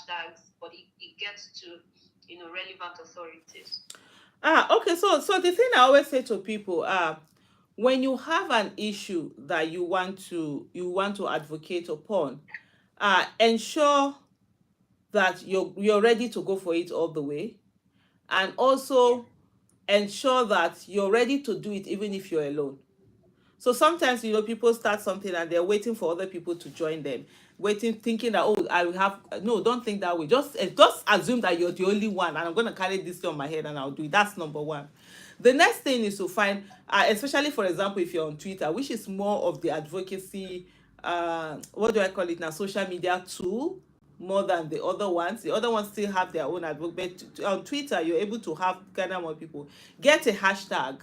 hashtags, but it gets to, relevant authorities. Okay. So the thing I always say to people, when you have an issue that you want to advocate upon, ensure that you're ready to go for it all the way, and Yeah. also ensure that you're ready to do it even if you're alone. So sometimes, people start something and they're waiting for other people to join them, waiting, thinking that, oh, I will have. No, don't think that way. Just assume that you're the only one, and I'm going to carry this thing on my head and I'll do it. That's number one. The next thing is to find, especially for example, if you're on Twitter, which is more of the advocacy, what do I call it now, social media tool, more than the other ones. The other ones still have their own advocate. But on Twitter, you're able to have gather more people. Get a hashtag,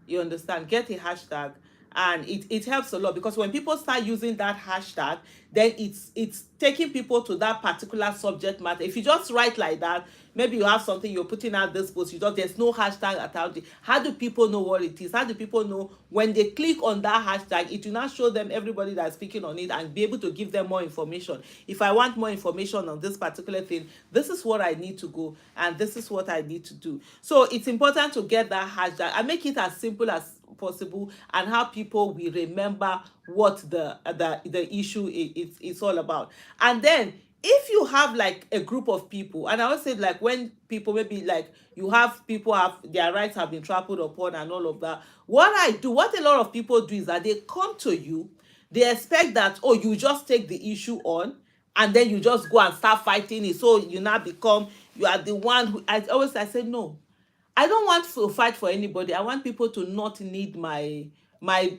you understand, get a hashtag, and it helps a lot, because when people start using that hashtag, then it's taking people to that particular subject matter. If you just write like that, maybe you have something you're putting out this post, there's no hashtag attached. How do people know what it is? How do people know when they click on that hashtag? It will not show them everybody that's speaking on it and be able to give them more information. If I want more information on this particular thing, this is what I need to go, and this is what I need to do. So it's important to get that hashtag and make it as simple as possible, and how people will remember what the issue is all about. And then, if you have like a group of people, and I always say, like, when people, maybe like, you have people have their rights have been trampled upon and all of that, what a lot of people do is that they come to you, they expect that, oh, you just take the issue on, and then you just go and start fighting it, so you now become, you are the one who, I say no. I don't want to fight for anybody. I want people to not need my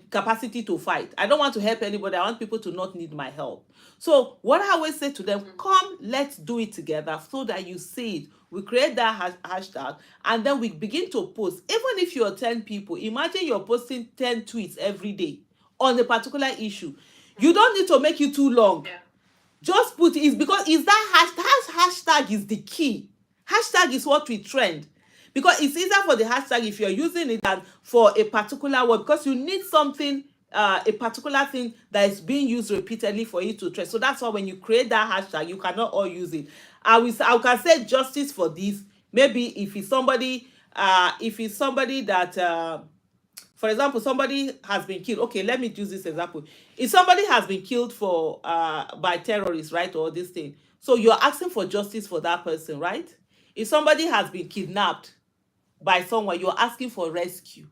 capacity to fight. I don't want to help anybody. I want people to not need my help. So what I always say to them, come, let's do it together, so that you see it. We create that hashtag, and then we begin to post. Even if you're 10 people, imagine you're posting 10 tweets every day on a particular issue. You don't need to make it too long. Yeah. Just put it, because is that hashtag is the key. Hashtag is what we trend, because it's easier for the hashtag if you're using it than for a particular word, because you need something, a particular thing that is being used repeatedly for you to trend. So that's why when you create that hashtag, you cannot all use it. I can say justice for this. Maybe if it's somebody that, for example, somebody has been killed. Okay, let me use this example. If somebody has been killed for by terrorists, right, or this thing, so you're asking for justice for that person, right? If somebody has been kidnapped by someone, you're asking for rescue.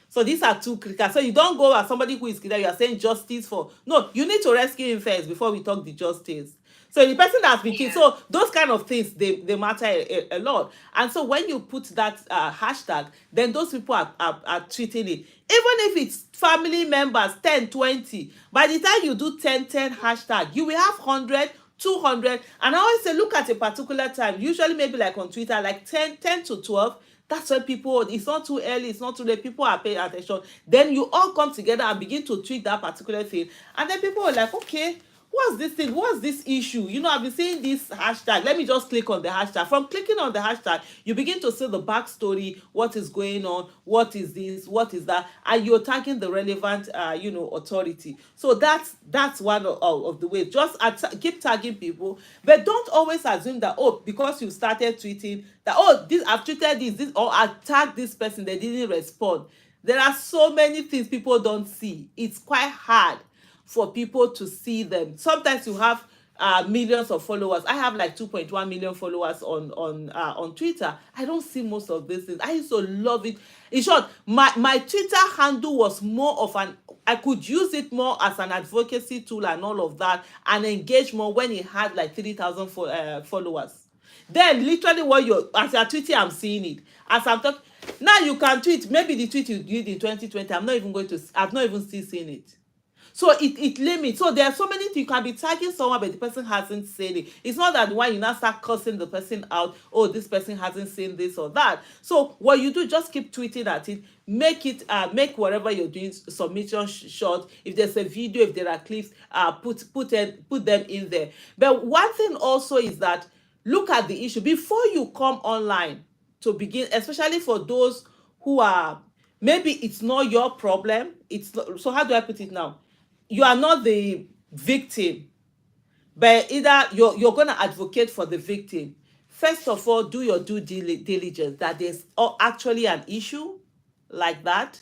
So these are two critical. So you don't go as somebody who is kidnapped, you are saying justice for. No, you need to rescue him first before we talk the justice. So the person that's been killed. Yeah. So those kind of things, they matter a lot. And so when you put that hashtag, then those people are treating it. Even if it's family members, 10, 20, by the time you do 10 hashtag, you will have 100, 200. And I always say, look at a particular time, usually maybe like on Twitter, like 10 to 12. That's when people, it's not too early, it's not too late, people are paying attention. Then you all come together and begin to tweet that particular thing. And then people are like, okay, what's this thing? What's this issue? I've been seeing this hashtag. Let me just click on the hashtag. From clicking on the hashtag, you begin to see the backstory, what is going on, what is this, what is that, and you're tagging the relevant, authority. So that's one of the ways. Just keep tagging people, but don't always assume that, oh, because you started tweeting that, oh, this I've tweeted this, or I tagged this person, they didn't respond. There are so many things people don't see. It's quite hard for people to see them. Sometimes you have millions of followers. I have like 2.1 million followers on Twitter. I don't see most of these things. I used to love it. In short, my Twitter handle was more of an, I could use it more as an advocacy tool and all of that, and engage more when it had like 3,000 followers. Then literally what you're, as you're tweeting, I'm seeing it. As I'm talking, now you can tweet, maybe the tweet you did in 2020, I've not even still seen it. So it limits. So there are so many things. You can be tagging someone, but the person hasn't seen it. It's not that when you now start cursing the person out, oh, this person hasn't seen this or that. So what you do, just keep tweeting at it. Make whatever you're doing submission short. If there's a video, if there are clips, put them in there. But one thing also is that, look at the issue before you come online to begin, especially for those who are, maybe it's not your problem. It's not, so how do I put it now? You are not the victim, But either you're going to advocate for the victim. First of all, do your due diligence that there's actually an issue like that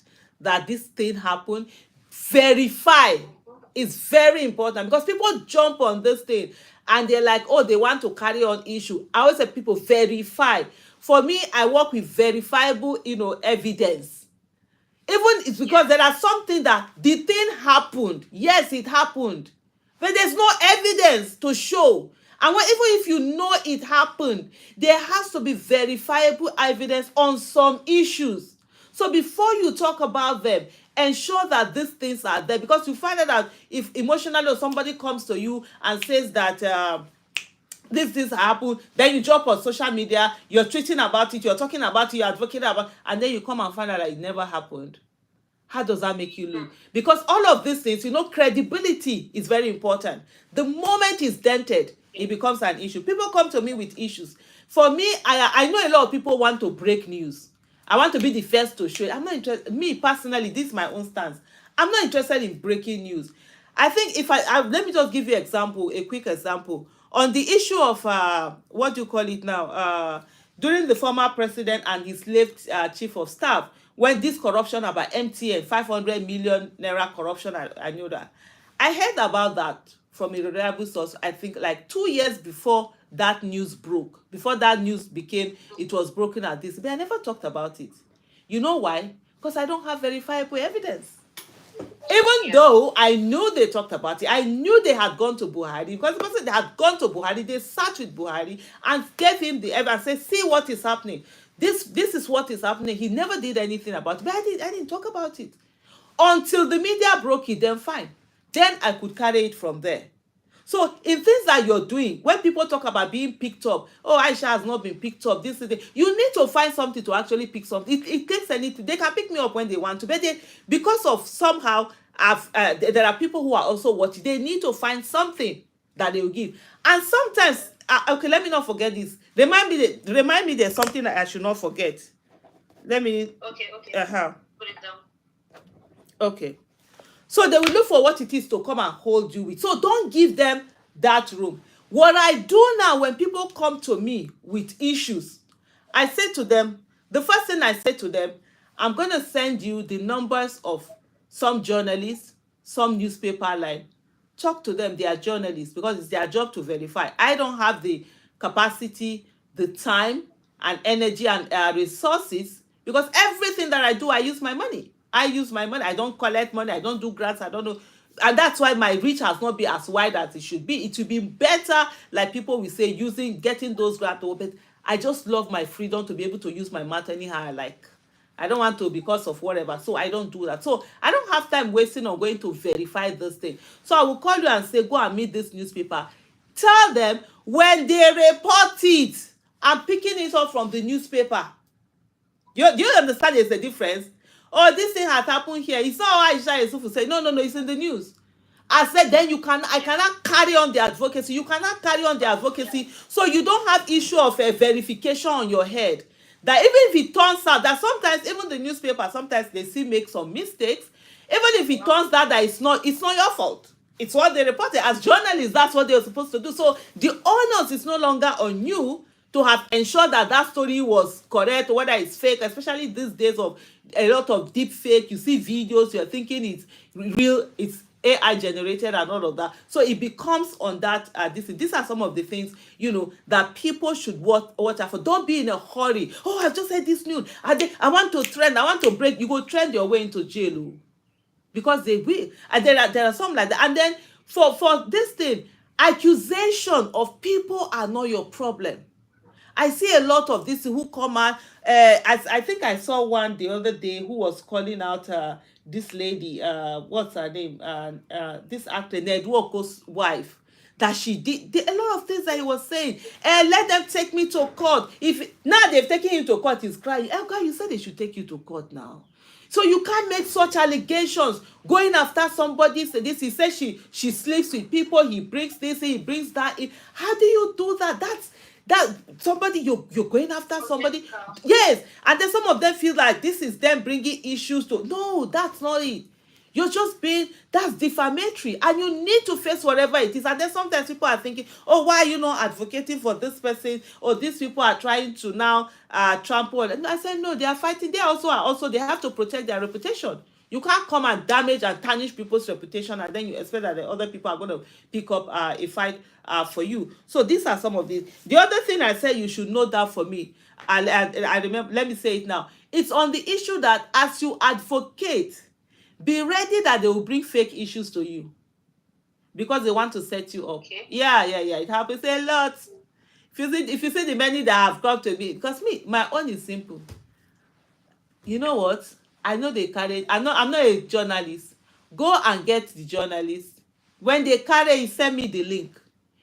this thing happened. Verify. It's very important because people jump on this thing and they're like, oh, they want to carry on issue. I always say people verify. For me, I work with verifiable, evidence. Even it's because there are something that the thing happened. Yes, it happened. But there's no evidence to show. And even if you know it happened, there has to be verifiable evidence on some issues. So before you talk about them, ensure that these things are there. Because you find out that if emotionally or somebody comes to you and says that this happened, then you drop on social media, you're tweeting about it, you're talking about it, you're advocating about it, and then you come and find out that it never happened. How does that make you look? Because all of these things, credibility is very important. The moment it's dented, it becomes an issue. People come to me with issues. For me, I know a lot of people want to break news. I want to be the first to show it. I'm not interested. Me personally, this is my own stance. I'm not interested in breaking news. I think if let me just give you a quick example on the issue of what do you call it now? During the former president and his late chief of staff, when this corruption about MTN, 500 million naira corruption, I knew that. I heard about that from a reliable source, I think like 2 years before that news broke, before that news became, it was broken at this. But I never talked about it. You know why? Because I don't have verifiable evidence. Even though I knew they talked about it, I knew they had gone to Buhari, because the person they had gone to Buhari, they sat with Buhari and gave him the evidence and said, see what is happening. This is what is happening. He never did anything about it. But I didn't talk about it. Until the media broke it, then fine. Then I could carry it from there. So in things that you're doing, when people talk about being picked up, oh, Aisha has not been picked up, this is the, you need to find something to actually pick something. It takes anything. They can pick me up when they want to, but because of somehow, there are people who are also watching. They need to find something that they will give. And sometimes, okay, let me not forget this. Remind me there's something that I should not forget. Let me. Okay. Put it down. Okay. So they will look for what it is to come and hold you with. So don't give them that room. What I do now when people come to me with issues, I say to them, the first thing I say to them, I'm going to send you the numbers of some journalists, some newspaper line. Talk to them. They are journalists because it's their job to verify. I don't have the capacity, the time and energy and resources, because everything that I do, I use my money. I don't collect money. I don't do grants. I don't know. And that's why my reach has not been as wide as it should be. It would be better, like people will say, getting those grants. But I just love my freedom to be able to use my mouth anyhow I like. I don't want to because of whatever. So I don't do that. So I don't have time wasting on going to verify this thing. So I will call you and say, go and meet this newspaper. Tell them when they report it, I'm picking it up from the newspaper. Do you understand there's a difference? Oh, this thing has happened here. It's not Aisha Yesufu said, no, it's in the news. I said, then I cannot carry on the advocacy. You cannot carry on the advocacy. So you don't have issue of a verification on your head. That even if it turns out that sometimes, even the newspaper, sometimes they still make some mistakes. Even if it turns out that it's not your fault. It's what they reported. As journalists, that's what they're supposed to do. So the onus is no longer on you to have ensured that story was correct, whether it's fake, especially these days of a lot of deep fake. You see videos, you're thinking it's real, it's AI generated and all of that. So it becomes on that. These are some of the things, that people should watch out for. Don't be in a hurry. Oh, I've just heard this news. I want to trend. I want to break. You go trend your way into jail. Because they will. And there are some like that. And then for this thing, accusation of people are not your problem. I see a lot of this who come out. I think I saw one the other day who was calling out this lady, what's her name? This actor, Ned Woko's wife, that she did a lot of things that he was saying. Let them take me to court. Now they've taken him to court, he's crying. Oh God, you said they should take you to court now. So you can't make such allegations going after somebody. This he says she sleeps with people. He brings this, he brings that in. How do you do that? That somebody you're going after somebody. Yes, and then some of them feel like this is them bringing issues to. No, that's not it. You're just being, that's defamatory, and you need to face whatever it is. And then sometimes people are thinking, oh, why are you not advocating for this person? Or these people are trying to now trample. And I said, no, they are fighting. They also, they have to protect their reputation. You can't come and damage and tarnish people's reputation, and then you expect that the other people are going to pick up a fight for you. So these are some of these. The other thing I said you should note that for me, I remember, let me say it now. It's on the issue that as you advocate, be ready that they will bring fake issues to you because they want to set you up. Okay. Yeah. It happens a lot. If you see the many that have come to me, because me, my own is simple. You know what? I know they carry. I'm not a journalist. Go and get the journalist. When they carry it, send me the link.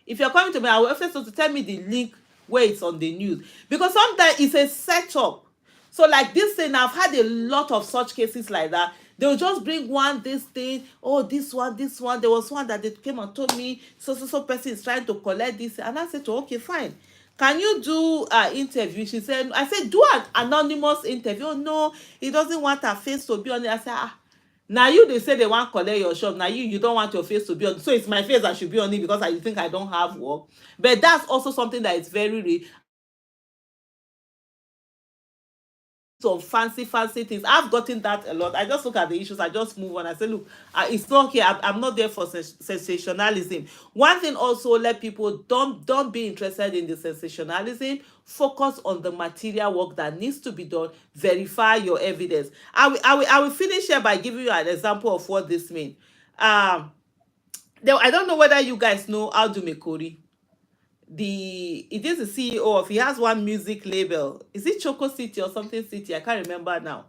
If you're coming to me, I will first to tell me the link where it's on the news. Because sometimes it's a setup. So like this thing, I've had a lot of such cases like that. They'll just bring this thing, oh, this one. There was one that they came and told me, so person is trying to collect this. And I said to her, okay, fine. Can you do an interview? She said, I said, do an anonymous interview. Oh, no, he doesn't want her face to be on it. I said, now you, they say they want to collect your shop. Now you don't want your face to be on it. So it's my face that should be on it because I think I don't have work. But that's also something that is very real. Some fancy things. I've gotten that a lot. I just look at the issues, I just move on. I say, look, it's not here. I'm not there for sensationalism. One thing also, let people don't be interested in the sensationalism. Focus on the material work that needs to be done. Verify your evidence. I will finish here by giving you an example of what this means. I don't know whether you guys know Aldo Mekori. It is the CEO of, he has one music label. Is it Choco City or something City? I can't remember now.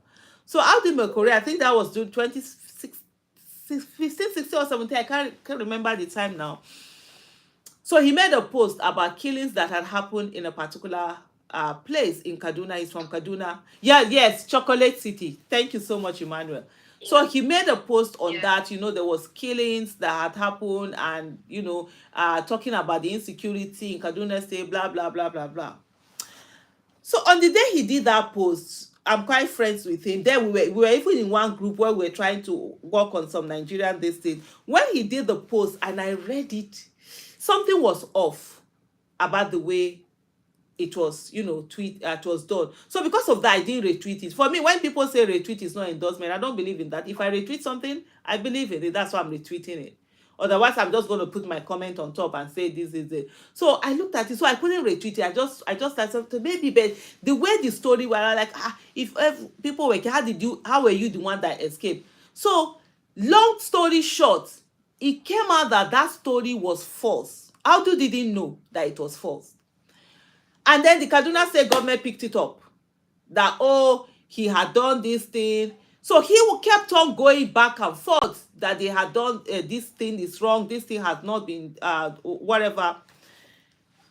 So Aldo Mekori, I think that was June 15, 16 or 17. I can't remember the time now. So he made a post about killings that had happened in a particular place in Kaduna. He's from Kaduna. Yes, Chocolate City. Thank you so much, Emmanuel. So he made a post on that, there was killings that had happened, and, talking about the insecurity in Kaduna State, blah, blah, blah, blah, blah. So on the day he did that post, I'm quite friends with him. Then we were even in one group where we were trying to work on some Nigerian this thing. When he did the post and I read it, something was off about the way it was, it was done. So because of that, I didn't retweet it. For me, when people say retweet is not endorsement, I don't believe in that. If I retweet something, I believe in it. That's why I'm retweeting it. Otherwise, I'm just going to put my comment on top and say this is it. So I looked at it, so I couldn't retweet it. I just started to maybe, but the way the story was like, if people were, how were you the one that escaped? So long story short, it came out that story was false. Aldo didn't know that it was false. And then the Kaduna State government picked it up. That, he had done this thing. So he kept on going back and forth that they had done, this thing is wrong, this thing has not been, whatever.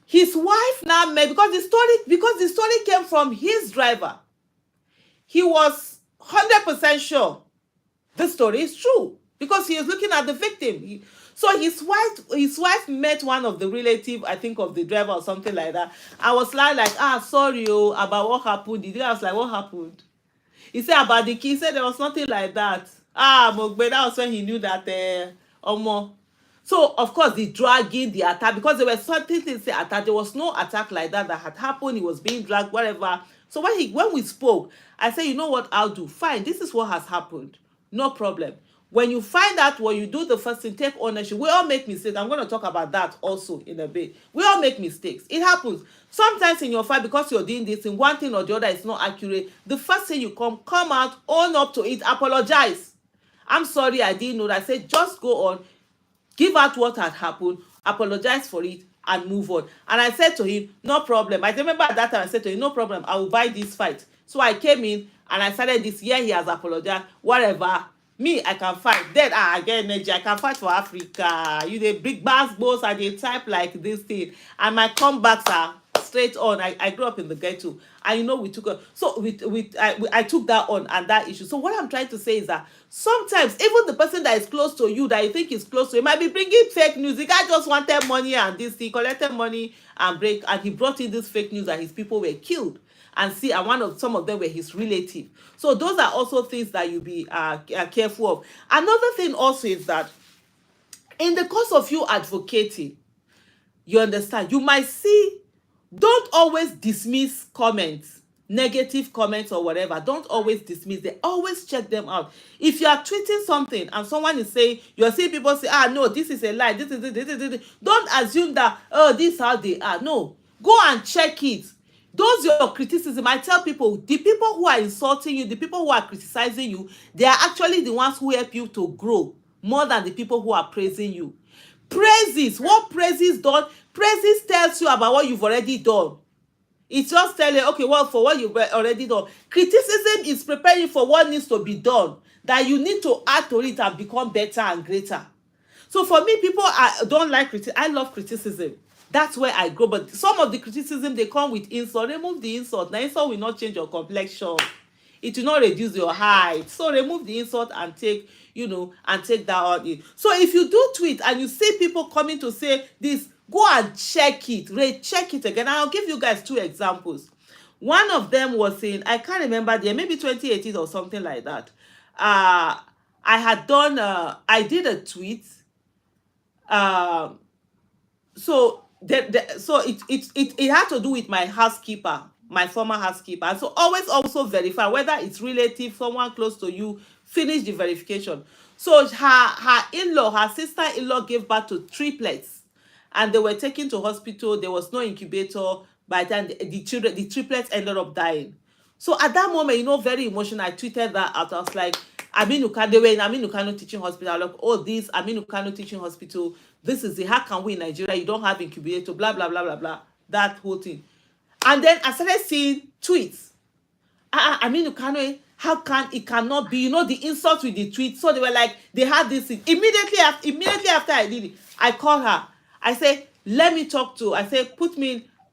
His wife now made, because the story came from his driver. He was 100% sure the story is true because he was looking at the victim. So his wife met one of the relative, I think, of the driver or something like that. I was like, sorry, about what happened. I was like, what happened? He said about the key. He said there was nothing like that. Mogbe, that was when he knew that, So, of course, the dragging, the attack, because there was something to say attack. There was no attack like that had happened. He was being dragged, whatever. So when we spoke, I said, you know what I'll do? Fine, this is what has happened. No problem. When you find out what you do, the first thing, take ownership. We all make mistakes. I'm going to talk about that also in a bit. We all make mistakes. It happens. Sometimes in your fight, because you're doing this in one thing or the other is not accurate, the first thing you come out, own up to it, apologize. I'm sorry, I didn't know that. I said, just go on, give out what had happened, apologize for it, and move on. And I said to him, no problem. I remember at that time, I said to him, no problem, I will buy this fight. So I came in and I started this. Yeah, he has apologized, whatever. Me, I can fight. Then I get energy. I can fight for Africa. You the big bass boss and they type like this thing. And my comebacks are straight on. I grew up in the ghetto, and we took a, so I took that on and that issue. So what I'm trying to say is that sometimes even the person that is close to you, that you think is close to you, might be bringing fake news. The guy just wanted money, and he collected money and he brought in this fake news that his people were killed. And see, and some of them were his relative. So those are also things that you be careful of. Another thing also is that in the course of you advocating, you understand, you might see, don't always dismiss comments, negative comments or whatever. Don't always dismiss them. Always check them out. If you are tweeting something and someone is saying, you're seeing people say, no, this is a lie, this is this. Don't assume that, this is how they are. No, go and check it. Those your criticism, I tell people, the people who are insulting you, the people who are criticizing you, they are actually the ones who help you to grow more than the people who are praising you. Praises, what praises done? Praises tells you about what you've already done. It's just telling, okay, well, for what you've already done. Criticism is preparing you for what needs to be done, that you need to add to it and become better and greater. So for me, people don't like criticism. I love criticism. That's where I grow. But some of the criticism, they come with insult. Remove the insult. The insult will not change your complexion. It will not reduce your height. So remove the insult and take, and take that on in. So if you do tweet and you see people coming to say this, go and check it. Recheck it again. I'll give you guys 2 examples. One of them was in, I can't remember the year, maybe 2018 or something like that. I did a tweet. So it had to do with my housekeeper, my former housekeeper. So always also verify whether it's relative, someone close to you. Finish the verification. So her in-law, her sister-in-law gave birth to triplets, and they were taken to hospital. There was no incubator. By the time the triplets ended up dying. So at that moment, very emotional, I tweeted that out. I was like, they were in Aminu Kano Teaching Hospital. Like, oh, this Aminu Kano Teaching Hospital, this is how can we in Nigeria, you don't have incubator, blah, blah, blah, blah, blah, that whole thing. And then I started seeing tweets. Aminu Kano, how can it cannot be, the insult with the tweet. So they were like, they had this thing. Immediately after I did it, I called her. I said, let me talk to, I said,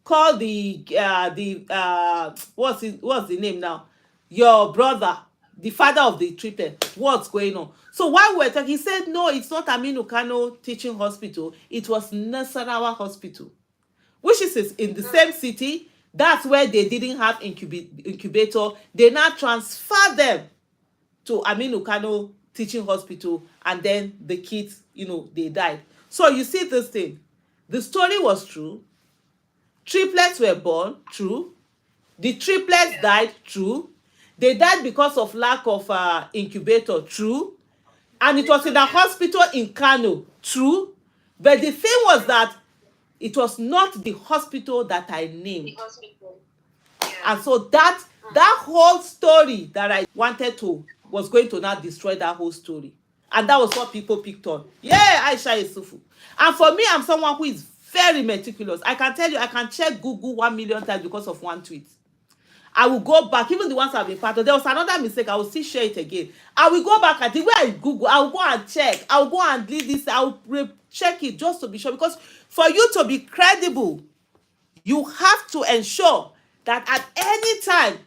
call the what's the name now? Your brother, the father of the triplet. What's going on? So while we were talking, he said, no, it's not Aminu Kano Teaching Hospital. It was Nasarawa Hospital, which is in the same city. That's where they didn't have incubator. They now transfer them to Aminu Kano Teaching Hospital, and then the kids, they died. So you see this thing. The story was true. Triplets were born, true. The triplets died, true. They died because of lack of incubator, true. And it was in a hospital in Kano, true. But the thing was that it was not the hospital that I named. The hospital. And so that whole story that I wanted to was going to now destroy that whole story. And that was what people picked on. Yeah, Aisha Yesufu. And for me, I'm someone who is very meticulous. I can tell you, I can check Google 1 million times because of one tweet. I will go back, even the ones I've been part of. There was another mistake, I will still share it again. I will go back at the way I Google, I will go and check. I will go and delete this, I will check it just to be sure. Because for you to be credible, you have to ensure that at any time,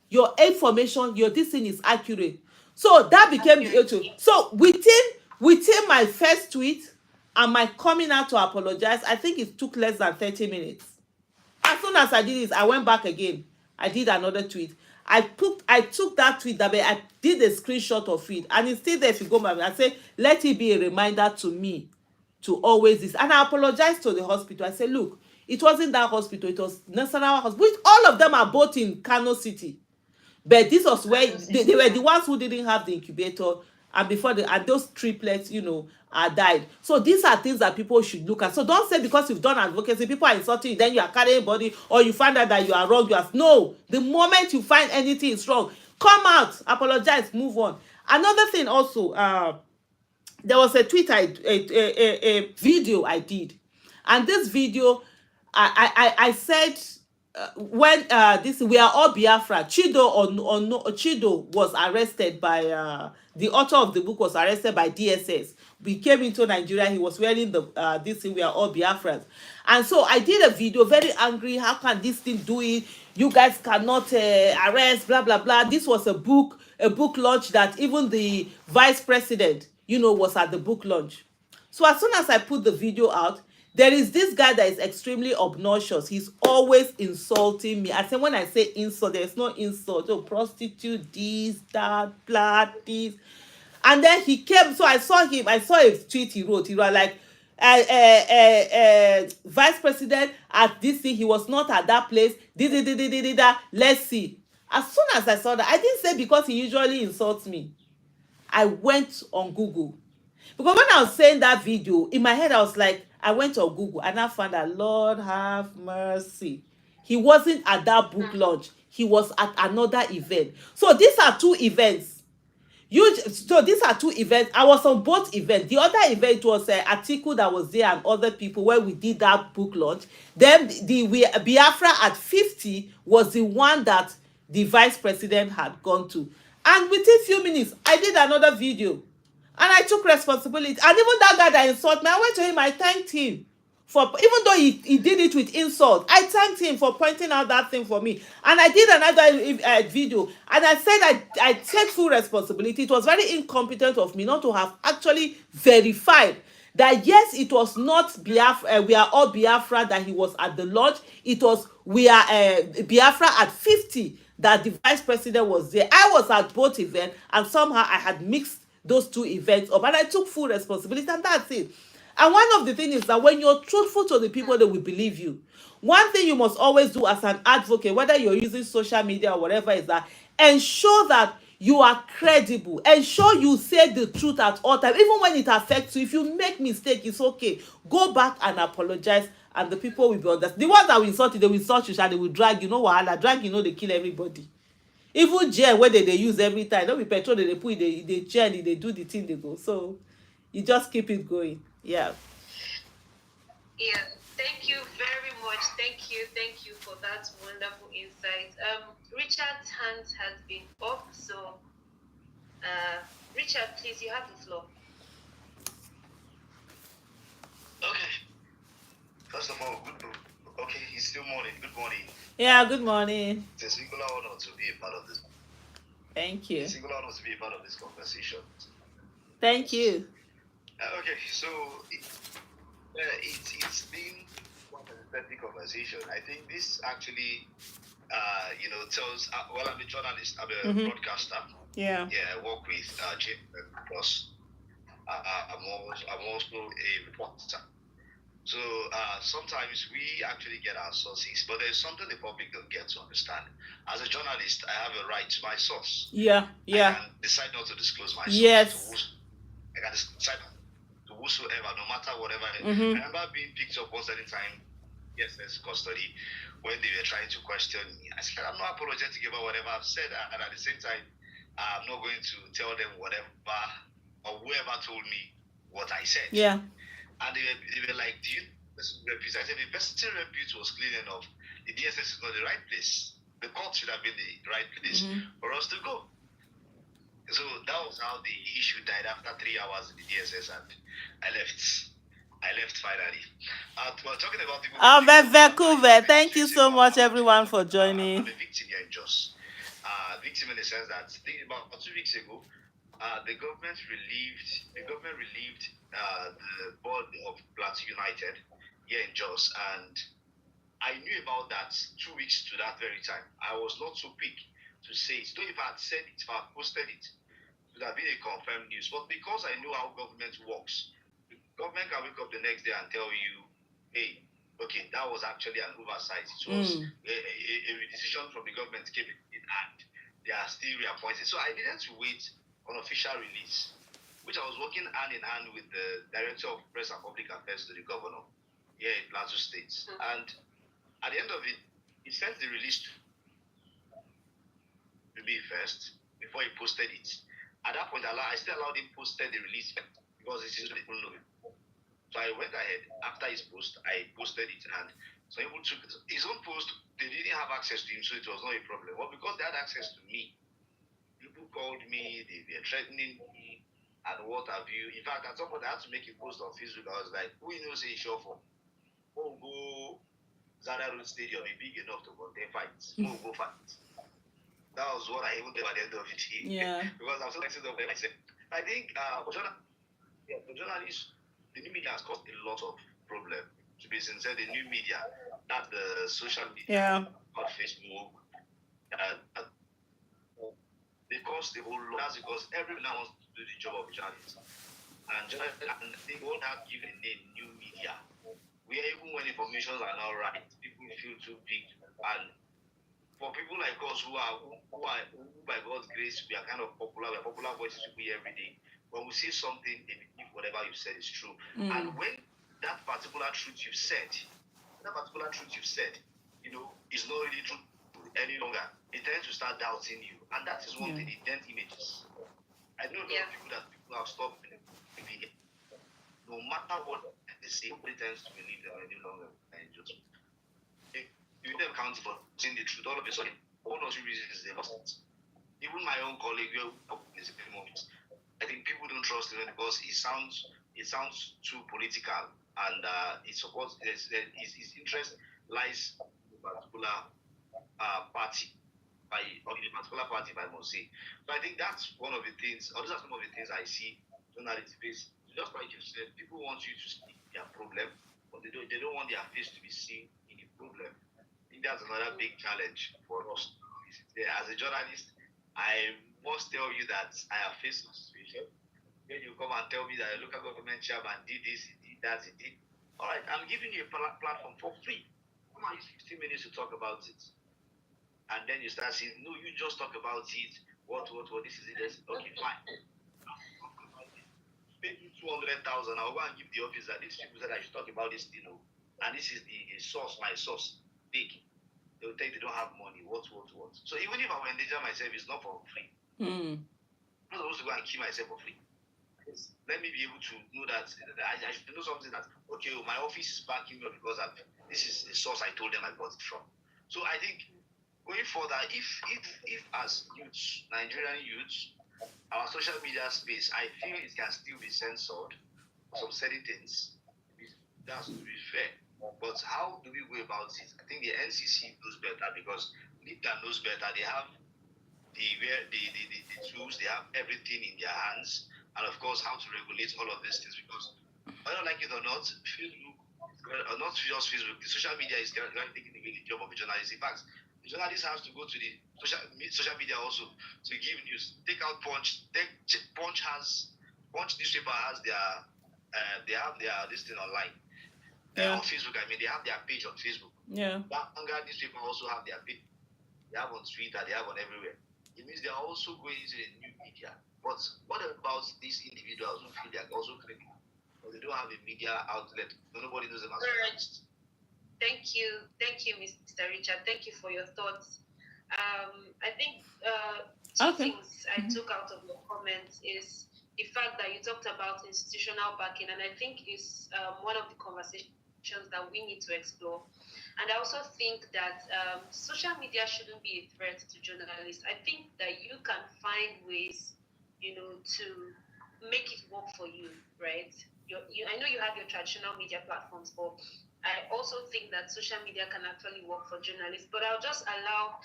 your information, this thing is accurate. So that became the issue. So within my first tweet and my coming out to apologize, I think it took less than 30 minutes. As soon as I did this, I went back again. I did another tweet. I took that tweet, that I did a screenshot of it, and it's still there. If you go back, I say, let it be a reminder to me to always this. And I apologized to the hospital. I said, look, it wasn't that hospital, it was Nasarawa Hospital, which all of them are both in Kano City. But this was where they were the ones who didn't have the incubator, and before and those triplets, died. So these are things that people should look at. So don't say because you've done advocacy, people are insulting you, then you are carrying body, or you find out that you are wrong. No. The moment you find anything is wrong, come out, apologize, move on. Another thing also, there was a tweet, a video I did, and this video, I said when this we are all Biafra, Chido was arrested by the author of the book was arrested by DSS. We came into Nigeria. He was wearing the this thing. We are all Biafrans, and so I did a video very angry. How can this thing do it? You guys cannot arrest. Blah blah blah. This was a book launch that even the vice president, was at the book launch. So as soon as I put the video out, there is this guy that is extremely obnoxious. He's always insulting me. I say when I say insult, there's no insult. Oh, prostitute, this, that, blah, this. And then he came. So I saw him. I saw a tweet he wrote. He was like, Vice President at this thing. He was not at that place. Let's see. As soon as I saw that, I didn't say because he usually insults me. I went on Google. Because when I was saying that video, in my head, I was like, I went on Google and I found that, Lord have mercy. He wasn't at that book launch. He was at another event. So these are two events. So these are two events. I was on both events. The other event was Atiku that was there and other people where we did that book launch. Then Biafra at 50 was the one that the vice president had gone to. And within a few minutes, I did another video. And I took responsibility. And even that guy that insulted me, I went to him, I thanked him. Even though he did it with insult, I thanked him for pointing out that thing for me. And I did another video. And I said I take full responsibility. It was very incompetent of me not to have actually verified that yes, it was not Biafra, we are all Biafra that he was at the lodge. It was we are Biafra at 50 that the vice president was there. I was at both events and somehow I had mixed those two events up and I took full responsibility and that's it. And one of the things is that when you're truthful to the people, they will believe you. One thing you must always do as an advocate, whether you're using social media or whatever, is that ensure that you are credible. Ensure you say the truth at all times, even when it affects you. If you make mistake, it's okay. Go back and apologize, and the people will be understand. The ones that will insult you, they will insult you, and they will drag you. Wahala, drag they kill everybody. Even jail where they use every time. Don't be petrol they put they jail, they do the thing they go. So you just keep it going. Yeah. Yeah. Thank you very much. Thank you for that wonderful insight. Richard's hand has been up, so Richard, please, you have the floor. Okay. First of all, okay, it's still morning. Good morning. Yeah, good morning. It's a singular honor to be a part of this. Thank you. It's a singular honor to be a part of this conversation. Thank you. Okay, so it's been quite an interesting conversation. I think this actually, tells. Well, I'm a journalist. I'm a broadcaster. Yeah. Yeah, I work with James Plus. I'm also a reporter. So sometimes we actually get our sources, but there's something the public don't get to understand. As a journalist, I have a right to my source. Yeah. I can decide not to disclose my source. Yes. I can decide to whosoever, no matter whatever. I remember being picked up one certain time, yes, there's custody, when they were trying to question me. I said, I'm not apologetic about whatever I've said, and at the same time, I'm not going to tell them whatever or whoever told me what I said. Yeah. And they were like, do you repute? I said, the person repute was clean enough. The DSS is not the right place. The court should have been the right place for us to go. So that was how the issue died after 3 hours in the DSS, and I left finally. We're talking about people. Vancouver. Thank you so much, everyone, for joining. I'm a victim here in Jos. Victim in the sense that about 2 weeks ago, the government relieved the board of Plateau United here in Jos, and I knew about that 2 weeks to that very time. I was not so quick to say it. Though if I had said it, if I had posted it, it would have been a confirmed news. But because I know how government works, the government can wake up the next day and tell you, hey, okay, that was actually an oversight. It was a decision from the government came in, and they are still reappointed. So I needed to wait on official release, which I was working hand in hand with the Director of Press and Public Affairs to the governor here in Plateau State. And at the end of it, he sent the release to me first before he posted it. At that point, I still allowed him posted the release because it's just people know. So I went ahead after his post. I posted it, and So people took his own post. They didn't have access to him, so it was not a problem. But because they had access to me, people called me. They were threatening me and what have you. In fact, at some point I had to make a post on Facebook. I was like, "Who you know say sure for? Oh, go Zaria Road Stadium is big enough to contain fights. Oh, go fight." That was what I even did at the end of it. Yeah. Because I'm so excited of myself. I think for journalists, the new media has caused a lot of problem. To be sincere, the new media, not the social media, Yeah. not Facebook, uh, they caused a whole lot. That's because everyone now wants to do the job of a journalist. And they won't have given a name new media, where even when information are not right, people feel too big. And for people like us who by God's grace, we are kind of popular. We are popular voices we hear every day. When we say something, they believe whatever you said is true. And when that particular truth you've said, is not really true any longer, they tend to start doubting you. And that is one thing, the dent images. I know a lot of people have stopped believing. No matter what they say, nobody tends to believe them any longer. And just if you don't count for saying the truth, all of a sudden, one or two reasons they lost it. Even my own colleague, is a bit moment. I think people don't trust him because it sounds too political, and it supports his interest lies in a particular party. In a particular party, if I must say. So I think that's one of the things, or those are some of the things I see journalists face. Just like you said, people want you to see their problem, but they don't want their face to be seen in the problem. I think that's another big challenge for us. As a journalist, I must tell you that I have faced a situation. When you come and tell me that a local government chairman did this, he did that, he did. All right, I'm giving you a platform for free. Come on, use 15 minutes to talk about it. And then you start saying, no, you just talk about it. What, this is it. Okay, fine. Pay me 200,000. I'll go and give the officer. These people said I should talk about this thing. And this is the source, my source. Big. They'll tell you they don't have money. What. So even if I will endanger myself, it's not for free. I'm not supposed to go and kill myself for free. Let me be able to know that I should know something that, okay, my office is backing me up because this is the source I told them I got it from. So I think going further, if as youths, Nigerian youths, our social media space, I feel it can still be censored for some certain things. That's to be fair. But how do we go about it? I think the NCC knows better because NIPTA knows better. They have the tools, they have everything in their hands, and of course how to regulate all of these things, because whether like it or not, Facebook, or not just Facebook, the social media is taking away the job of a journalist. In fact, the journalist has to go to the social media also to give news. Take out Punch. Punch newspaper has they have their this thing online. On Facebook, I mean, they have their page on Facebook. Vanguard newspaper also have their page. They have on Twitter, they have on everywhere. It means they are also going into the new media. But what about these individuals who feel they are also criminal? Or they don't have a media outlet. Nobody knows them as journalists. Thank you, Mr. Richard. Thank you for your thoughts. I think two things I took out of your comments is the fact that you talked about institutional backing, and I think is one of the conversations that we need to explore. And I also think that social media shouldn't be a threat to journalists. I think that you can find ways, to make it work for you, right? I know you have your traditional media platforms, but I also think that social media can actually work for journalists. But I'll just allow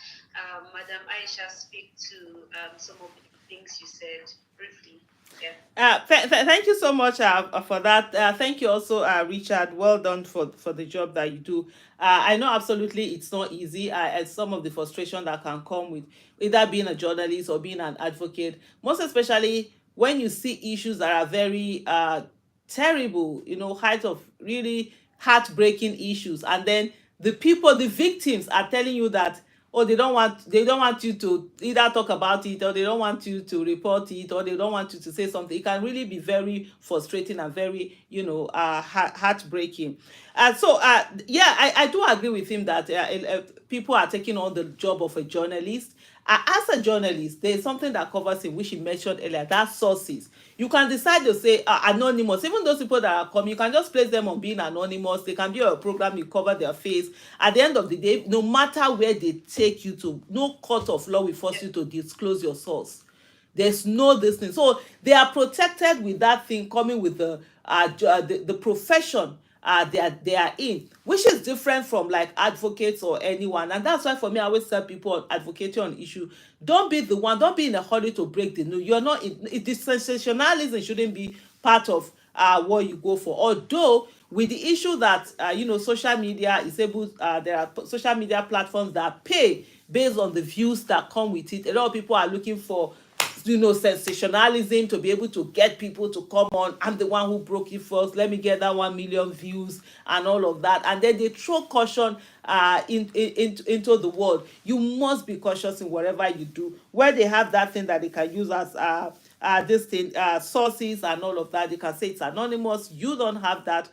Madam Aisha speak to some of the things you said briefly. Thank you so much for that. Thank you also, Richard. Well done for the job that you do. I know absolutely it's not easy. And some of the frustration that can come with either being a journalist or being an advocate, most especially when you see issues that are very terrible, height of really heartbreaking issues, and then the victims are telling you that, oh, they don't want you to either talk about it, or they don't want you to report it, or they don't want you to say something. It can really be very frustrating and very heartbreaking. And so yeah, I do agree with him that people are taking on the job of a journalist. As a journalist, there's something that covers it, which he mentioned earlier, that's sources. You can decide to say anonymous. Even those people that are coming, you can just place them on being anonymous. They can be on a program, you cover their face. At the end of the day, no matter where they take you to, no court of law will force you to disclose your source. There's no this thing. So they are protected with that thing coming with the profession they are in, which is different from like advocates or anyone. And that's why for me, I always tell people on advocating on issue, don't be the one, don't be in a hurry to break the news. You're not this sensationalism shouldn't be part of what you go for. Although with the issue that social media is able, there are social media platforms that pay based on the views that come with it. A lot of people are looking for sensationalism to be able to get people to come on. I'm the one who broke it first, let me get that 1 million views and all of that, and then they throw caution into the world. You must be cautious in whatever you do. Where they have that thing that they can use as this thing, sources and all of that, they can say it's anonymous. You don't have that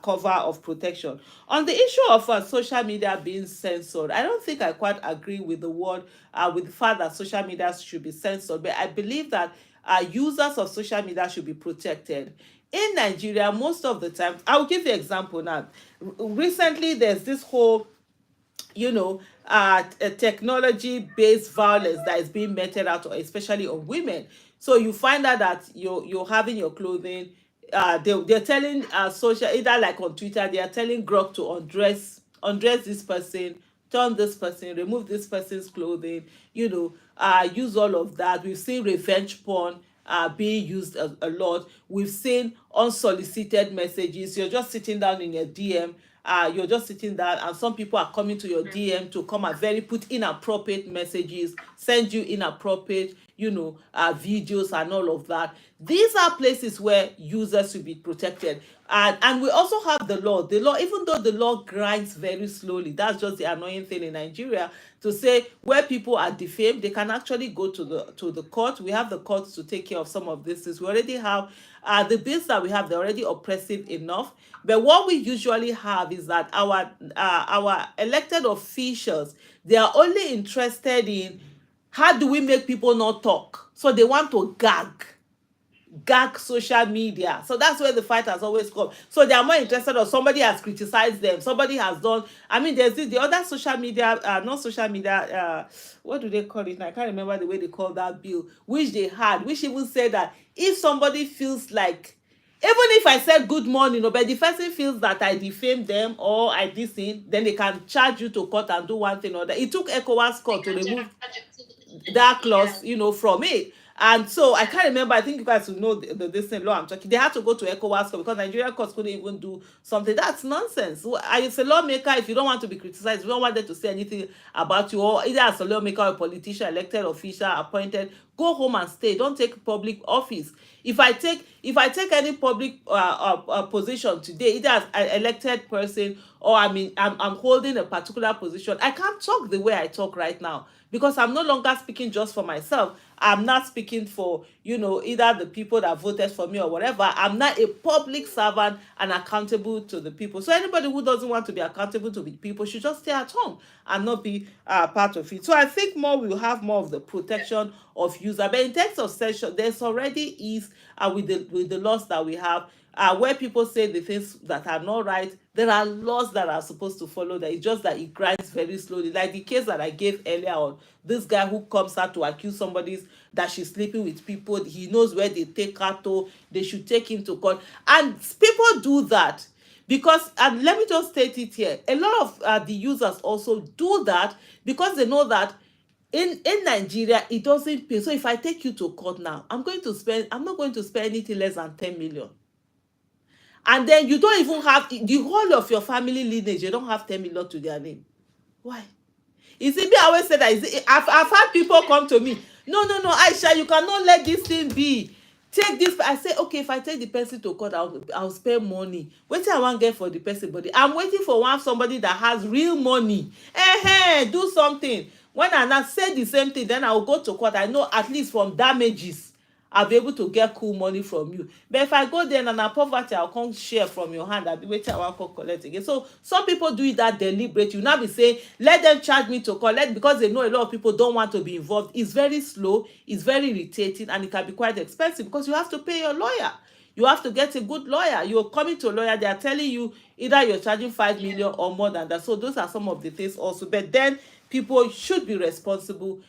cover of protection. On the issue of social media being censored, I don't think I quite agree with the word, with the fact that social media should be censored, but I believe that users of social media should be protected. In Nigeria, most of the time, I'll give you an example now. Recently, there's this whole technology-based violence that is being meted out, especially on women. So you find out that you're having your clothing. They're telling social, either like on Twitter, they are telling Grok to undress this person, turn this person, remove this person's clothing. Use all of that. We've seen revenge porn being used a lot. We've seen unsolicited messages. You're just sitting down in your DM, you're just sitting down, and some people are coming to your DM to come and put inappropriate messages, send you inappropriate videos and all of that. These are places where users should be protected. And we also have the law. Even though the law grinds very slowly, that's just the annoying thing in Nigeria, to say where people are defamed, they can actually go to the court. We have the courts to take care of some of this. We already have the bills that we have, they're already oppressive enough. But what we usually have is that our elected officials, they are only interested in how do we make people not talk. So they want to gag social media. So that's where the fight has always come. So they are more interested, or somebody has criticized them, somebody has done. I mean, there's the other social media, not social media, what do they call it? I can't remember the way they call that bill, which they had, which even said that if somebody feels like, even if I said good morning, but the person feels that I defamed them or I did thing, then they can charge you to court and do one thing or that. It took ECOWAS court to remove that clause, from it. And so I can't remember. I think you guys will know this thing law I'm talking. They had to go to ECOWAS court because Nigerian courts couldn't even do something. That's nonsense. As a lawmaker, if you don't want to be criticized, if you don't want them to say anything about you, or either as a lawmaker or a politician, elected official, appointed, go home and stay. Don't take public office. If I take any public position today, either as an elected person or I'm holding a particular position, I can't talk the way I talk right now, because I'm no longer speaking just for myself. I'm not speaking for, either the people that voted for me or whatever. I'm not a public servant and accountable to the people. So anybody who doesn't want to be accountable to the people should just stay at home and not be part of it. So I think we'll have more of the protection of user. But in terms of session, there's already ease with the laws that we have. Where people say the things that are not right, there are laws that are supposed to follow that. It's just that it grinds very slowly. Like the case that I gave earlier on, this guy who comes out to accuse somebody that she's sleeping with people, he knows where they take her to, they should take him to court. And people do that because, and let me just state it here, a lot of the users also do that because they know that in Nigeria, it doesn't pay. So if I take you to court now, I'm not going to spend anything less than 10 million. And then you don't even have the whole of your family lineage, you don't have 10 million to their name. Why? You see, me always say that. I've had people come to me, no, Aisha, you cannot let this thing be. Take this. I say, okay, if I take the person to court, I'll spend money. What I want to get for the person, but I'm waiting for somebody that has real money. Do something. When I not say the same thing, then I'll go to court. I know at least from damages, I'll be able to get cool money from you. But if I go there and na poverty, I'll come share from your hand. I'll be waiting, I wan come collect again. So some people do it that deliberate. You now be saying, let them charge me to collect, because they know a lot of people don't want to be involved. It's very slow, it's very irritating, and it can be quite expensive because you have to pay your lawyer. You have to get a good lawyer. You're coming to a lawyer, they are telling you either you're charging 5 million or more than that. So those are some of the things also. But then people should be responsible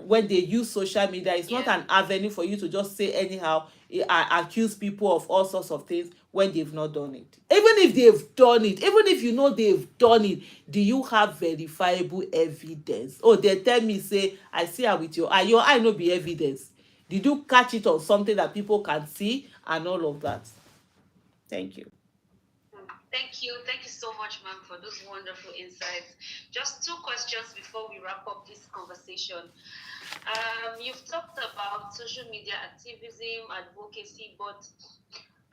when they use social media. It's not an avenue for you to just say anyhow, accuse people of all sorts of things when they've not done it. Even if they've done it, even if you know they've done it, do you have verifiable evidence? Oh, they tell me, say, I see her with your eye no be evidence. Did you catch it on something that people can see and all of that? Thank you. Thank you. Thank you so much, ma'am, for those wonderful insights. Just 2 questions before we wrap up this conversation. You've talked about social media activism, advocacy, but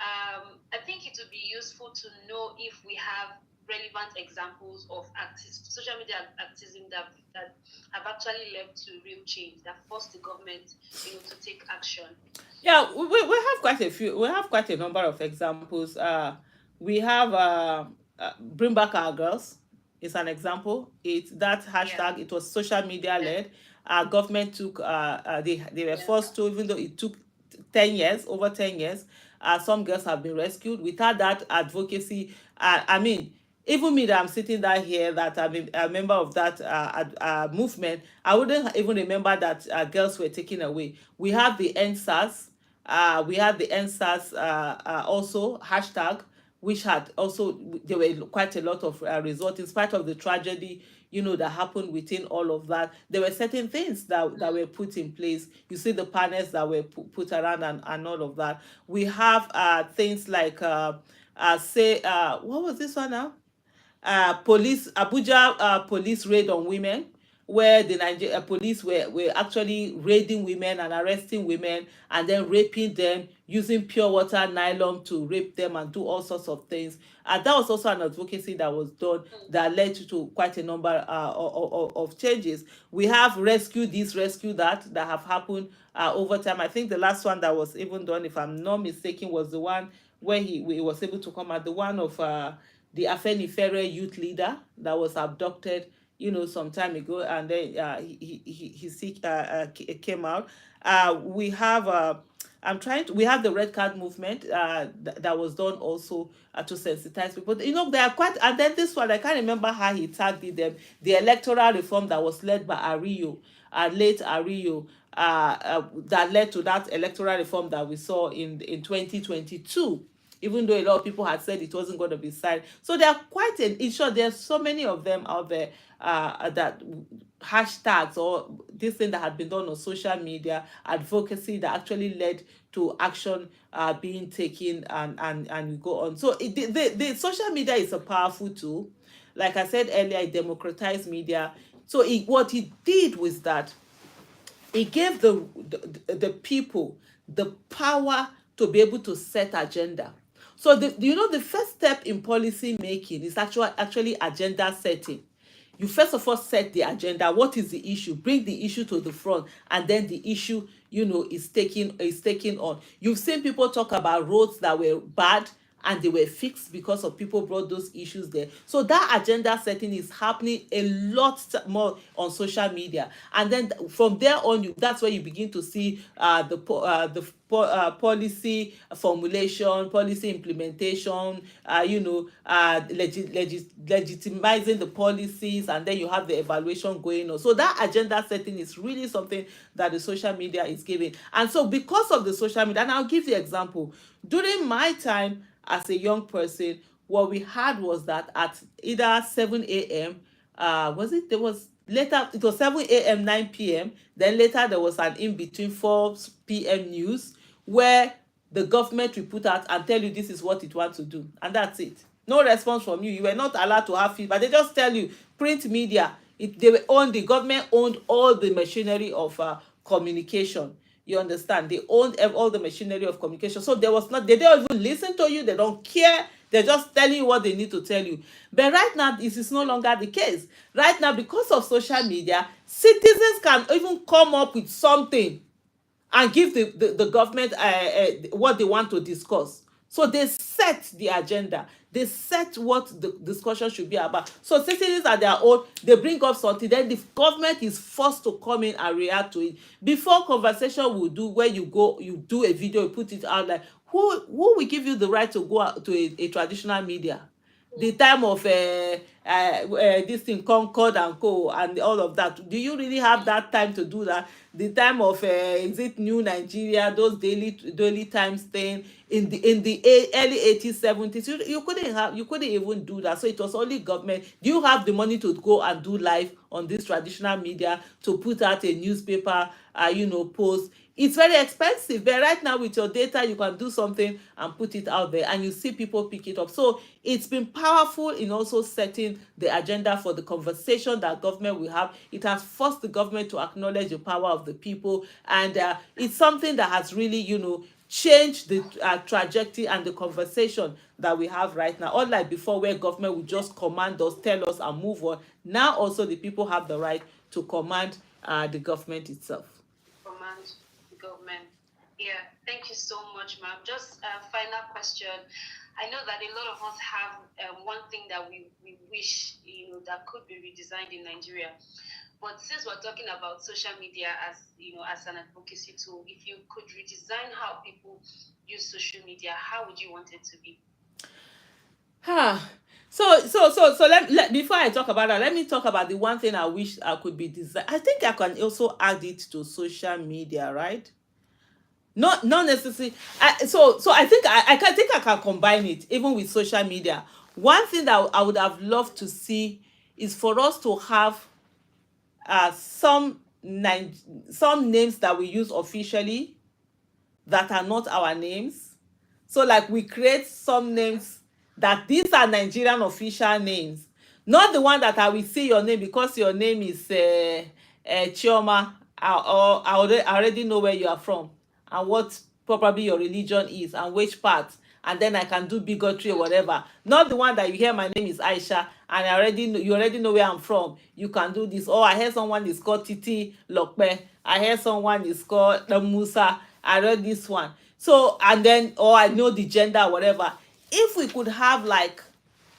I think it would be useful to know if we have relevant examples of social media activism that have actually led to real change, that forced the government, to take action. Yeah, we have quite a few. We have quite a number of examples. We have Bring Back Our Girls. It's an example. It's that hashtag. It was social media led. Our government took. They were forced to, even though it took 10 years, over 10 years. Some girls have been rescued. Without that advocacy, I mean, even me that I'm sitting down here, that I'm a member of that movement, I wouldn't even remember that girls were taken away. We have the NSAS. We had the NSAS also hashtag, which had also, there were quite a lot of results in spite of the tragedy, that happened within all of that. There were certain things that were put in place. You see the panels that were put around and all of that. We have things like what was this one now? Abuja police raid on women, where the Nigeria police were actually raiding women and arresting women and then raping them, using pure water nylon to rape them and do all sorts of things. And that was also an advocacy that was done that led to quite a number of changes. We have rescue this, rescue that have happened over time. I think the last one that was even done, if I'm not mistaken, was the one where he was able to come out, the one of the Afenifere youth leader that was abducted, some time ago, and then he came out. We have we have the red card movement that was done also to sensitize people. They are quite, and then this one, I can't remember how he tagged it, them, the electoral reform that was led by Ariyo, late Ariyo, that led to that electoral reform that we saw in 2022. Even though a lot of people had said it wasn't going to be signed. So there are quite in short, there's so many of them out there that hashtags or this thing that had been done on social media, advocacy that actually led to action being taken and go on. So the social media is a powerful tool. Like I said earlier, it democratized media. So what it did was that it gave the people the power to be able to set agenda. So the first step in policy making is actually agenda setting. You first of all set the agenda. What is the issue? Bring the issue to the front, and then the issue is taken on. You've seen people talk about roads that were bad and they were fixed because of people brought those issues there. So that agenda setting is happening a lot more on social media, and then from there on, that's where you begin to see the policy formulation, policy implementation, legitimizing the policies, and then you have the evaluation going on. So that agenda setting is really something that the social media is giving. And so because of the social media, and I'll give you an example. During my time as a young person, what we had was that at either 7 a.m., there was later, it was 7 a.m., 9 p.m., then later there was an in-between 4 p.m. news where the government will put out and tell you this is what it wants to do, and that's it. No response from you. You were not allowed to have feedback. They just tell you, print media, the government owned all the machinery of communication. You understand? They owned all the machinery of communication. So they don't even listen to you. They don't care. They're just telling you what they need to tell you. But right now, this is no longer the case. Right now, because of social media, citizens can even come up with something and give the government what they want to discuss. So they set the agenda. They set what the discussion should be about. So citizens are their own, they bring up something, then the government is forced to come in and react to it. Before conversation will do, where you go, you do a video, you put it out, like who will give you the right to go out to a traditional media? The time of this thing Concord and Co and all of that, do you really have that time to do that? The time of is it New Nigeria, those daily times thing in the early 80s 70s, you couldn't even do that. So it was only government. Do you have the money to go and do live on this traditional media, to put out a newspaper post? It's very expensive, but right now with your data you can do something and put it out there, and you see people pick it up. So it's been powerful in also setting the agenda for the conversation that government will have. It has forced the government to acknowledge the power of the people, and it's something that has really change the trajectory and the conversation that we have right now. Unlike before, where government would just command us, tell us, and move on. Now also the people have the right to command the government itself. Command the government. Yeah, thank you so much, ma'am. Just a final question. I know that a lot of us have one thing that we wish that could be redesigned in Nigeria. But since we're talking about social media as as an advocacy tool, if you could redesign how people use social media, how would you want it to be? So let before I talk about that, let me talk about the one thing I wish I could be designed. I think I can also add it to social media, right? Not necessarily. So I think I can combine it even with social media. One thing that I would have loved to see is for us to have some names that we use officially that are not our names. So like we create some names that these are Nigerian official names, not the one that I will see your name because your name is Chioma. I already know where you are from and what probably your religion is and which part, and then I can do bigotry or whatever. Not the one that you hear my name is Aisha and you already know where I'm from. You can do this. Oh, I heard someone is called Titi Lokpe. I heard someone is called Musa. I read this one. So and then I know the gender, whatever. If we could have like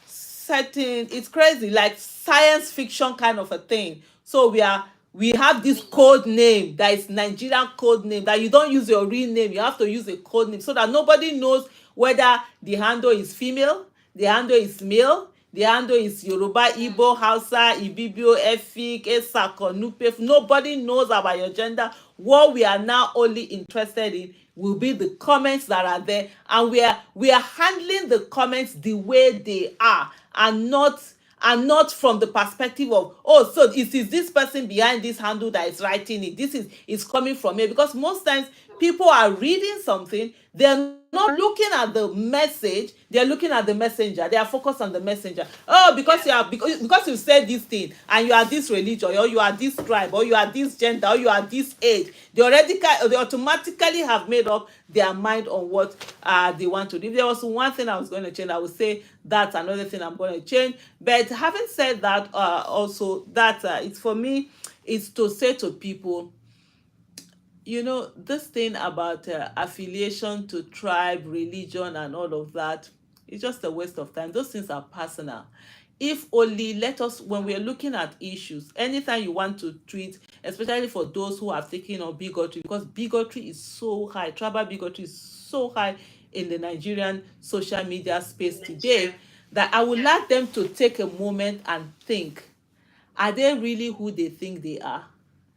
certain, it's crazy, like science fiction kind of a thing. So we have this code name that is Nigerian code name, that you don't use your real name, you have to use a code name so that nobody knows whether the handle is female, the handle is male, the handle is Yoruba, Igbo, Hausa, Ibibio, Efik, Esako, Nupe. Nobody knows about your gender. What we are now only interested in will be the comments that are there, and we are handling the comments the way they are, and not from the perspective of, oh, so it is this person behind this handle that is writing it, this is coming from here. Because most times people are reading something, they're not looking at the message, they're looking at the messenger, they are focused on the messenger. Oh, because you said this thing and you are this religion, or you are this tribe, or you are this gender, or you are this age, they automatically have made up their mind on what they want to do. If there was one thing I was going to change, I would say that's another thing I'm going to change. But having said that, also that it's for me, it's to say to people, this thing about affiliation to tribe, religion, and all of that, it's just a waste of time. Those things are personal. If only let us, when we're looking at issues, anytime you want to treat, especially for those who have taken on bigotry, because bigotry is so high, tribal bigotry is so high in the Nigerian social media space today, that I would like them to take a moment and think, are they really who they think they are?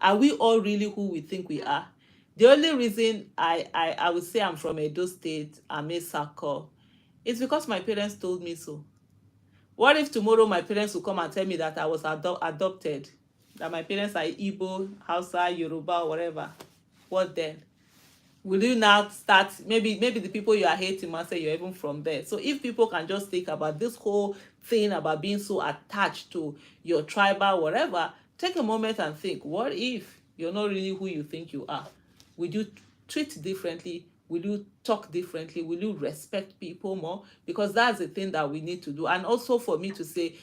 Are we all really who we think we are? The only reason I would say I'm from Edo State, I'm a Sako, it's because my parents told me so. What if tomorrow my parents will come and tell me that I was adopted, that my parents are Igbo, Hausa, Yoruba, whatever? What then? Will you now start, maybe the people you are hating must say you're even from there? So if people can just think about this whole thing about being so attached to your tribal whatever, take a moment and think, what if you're not really who you think you are? Will you treat differently? Will you talk differently? Will you respect people more? Because that's the thing that we need to do. And also for me to say,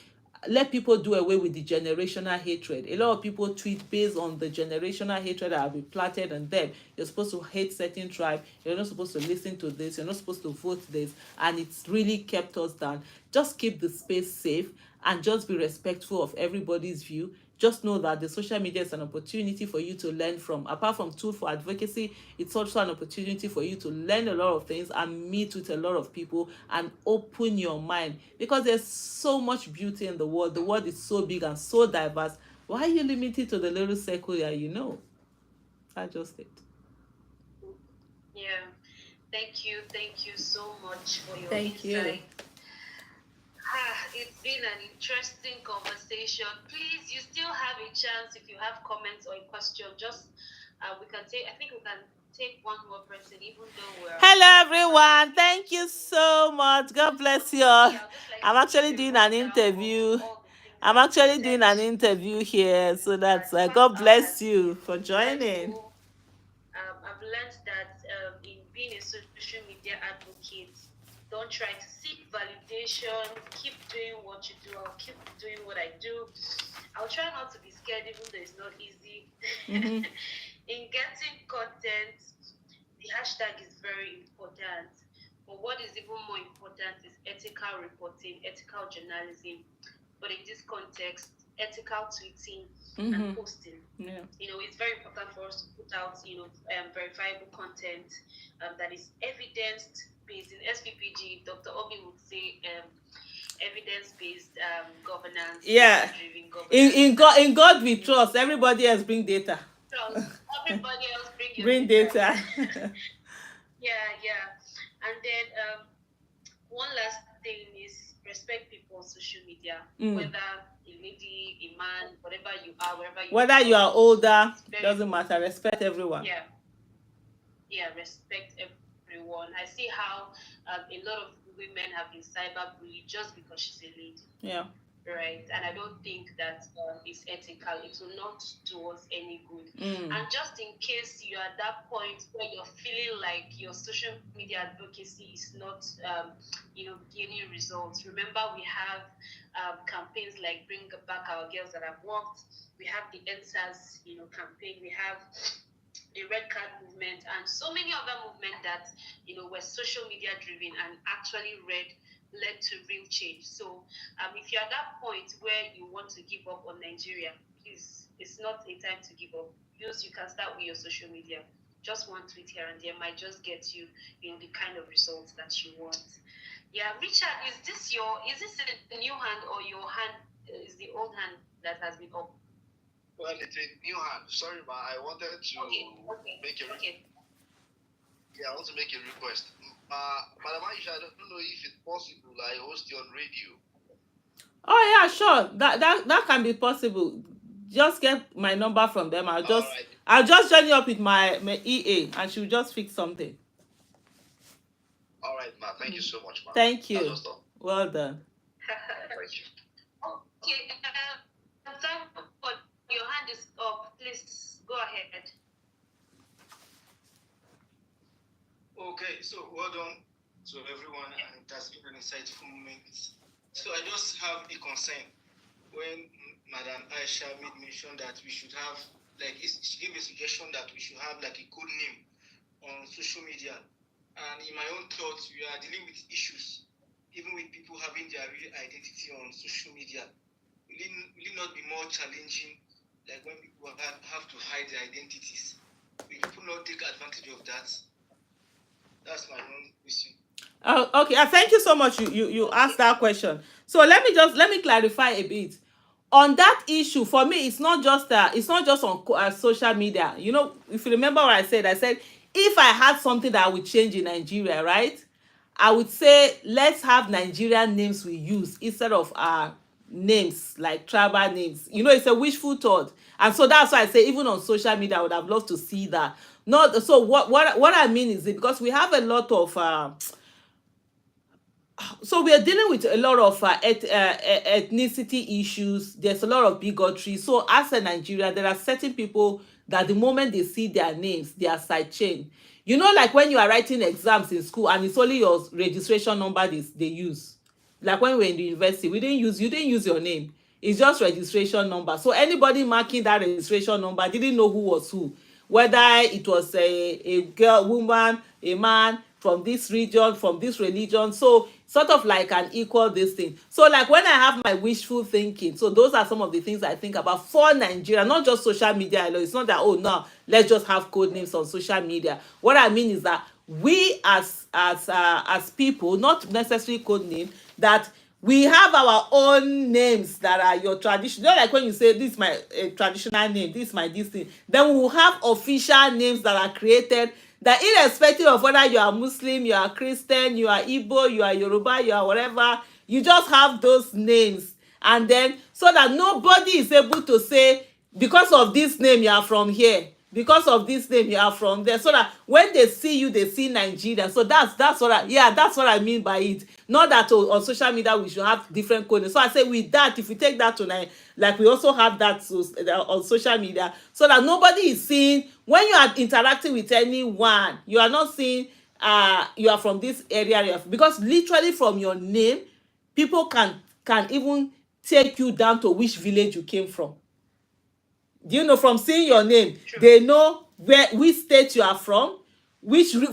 let people do away with the generational hatred. A lot of people tweet based on the generational hatred that have been planted on them. You're supposed to hate certain tribe. You're not supposed to listen to this. You're not supposed to vote this. And it's really kept us down. Just keep the space safe and just be respectful of everybody's view. Just know that the social media is an opportunity for you to learn from. Apart from tool for advocacy, it's also an opportunity for you to learn a lot of things and meet with a lot of people and open your mind, because there's so much beauty in the world. The world is so big and so diverse. Why are you limited to the little circle that you know? That's just it. Yeah. Thank you so much for your Thank insight. you. It's been an interesting conversation. Please, you still have a chance. If you have comments or a question, just we can take. I think we can take one more person, even though we're. Hello, everyone. Thank you so much. God bless you all. I'm actually doing an interview. I'm actually doing an interview here, so that's God bless you for joining. I've learned that in being a social media advocate, don't try to seek validation. Keep doing what you do. I'll keep doing what I do. I'll try not to be scared, even though it's not easy. Mm-hmm. In getting content, the hashtag is very important. But what is even more important is ethical reporting, ethical journalism. But in this context, ethical tweeting and posting. Yeah. It's very important for us to put out, verifiable content that is evidence-based. In SVPG, Dr. Obi would say evidence-based governance. Yeah. Governance. In God we trust. Everybody else bring data. Everybody else bring data. Yeah. And then one last thing is respect people on social media, whether a lady, a man, whatever you are, wherever you whether are. You are older, doesn't matter. Respect everyone. Yeah, respect everyone. I see how a lot of women have been cyberbullied just because she's a lady. Yeah. Right, and I don't think that is ethical. It will not do us any good. And just in case you're at that point where you're feeling like your social media advocacy is not, gaining results, remember we have campaigns like Bring Back Our Girls That Have Worked. We have the ENSAS, campaign. We have the Red Card movement and so many other movements that were social media driven and actually led to real change. So if you're at that point where you want to give up on Nigeria, please, it's not a time to give up. You can start with your social media. Just one tweet here and there might just get you, the kind of results that you want. Yeah, Richard, is this a new hand or your hand is the old hand that has been up? Well, it's a new hand. Sorry, ma. I wanted to make a Yeah, I want to make a request. Madam Aisha, I don't know if it's possible I host you on radio. Oh yeah, sure. That can be possible. Just get my number from them. I'll just join you up with my EA and she'll just fix something. All right, ma. Thank you so much, ma. Thank you. Well done. Thank you. Okay. Your hand is up. Please go ahead. Okay, so well done to everyone, and it has been an insightful moment. So I just have a concern when Madam Aisha made mention that we should have, she gave a suggestion that we should have like a code name on social media. And in my own thoughts, we are dealing with issues, even with people having their real identity on social media. Will it not be more challenging, like when people have to hide their identities? Will people not take advantage of that? That's my own question. Okay. Thank you so much. You asked that question. So let me clarify a bit. On that issue, for me, it's not just on social media. If you remember what I said if I had something that would change in Nigeria, right? I would say let's have Nigerian names we use instead of our names, like tribal names. It's a wishful thought, and so that's why I say even on social media I would have loved to see that. Not so what I mean is because we have a lot of so we are dealing with a lot of ethnicity issues. There's a lot of bigotry. So as a Nigeria, there are certain people that the moment they see their names, they are sidechained. Like when you are writing exams in school and it's only your registration number they use. like when we were in the university, you didn't use your name. It's just registration number. So anybody marking that registration number didn't know who was who, whether it was a girl, woman, a man from this region, from this religion. So sort of like an equal this thing. So like when I have my wishful thinking, so those are some of the things I think about for Nigeria, not just social media alone. It's not that, oh no, let's just have code names on social media. What I mean is that we as people, not necessarily code name, that we have our own names that are your tradition. Not like when you say this is my traditional name, this is my this thing. Then we will have official names that are created, that irrespective of whether you are Muslim, you are Christian, you are Igbo, you are Yoruba, you are whatever, you just have those names. And then so that nobody is able to say, because of this name you are from here, because of this name you are from there, so that when they see you they see Nigeria. So that's what that's what I mean by it. Not that on social media we should have different codes. So I say with that, if we take that to like we also have that on social media, so that nobody is seeing when you are interacting with anyone, you are not seeing you are from this area, because literally from your name people can even take you down to which village you came from. Do you know, from seeing your name, they know which state you are from,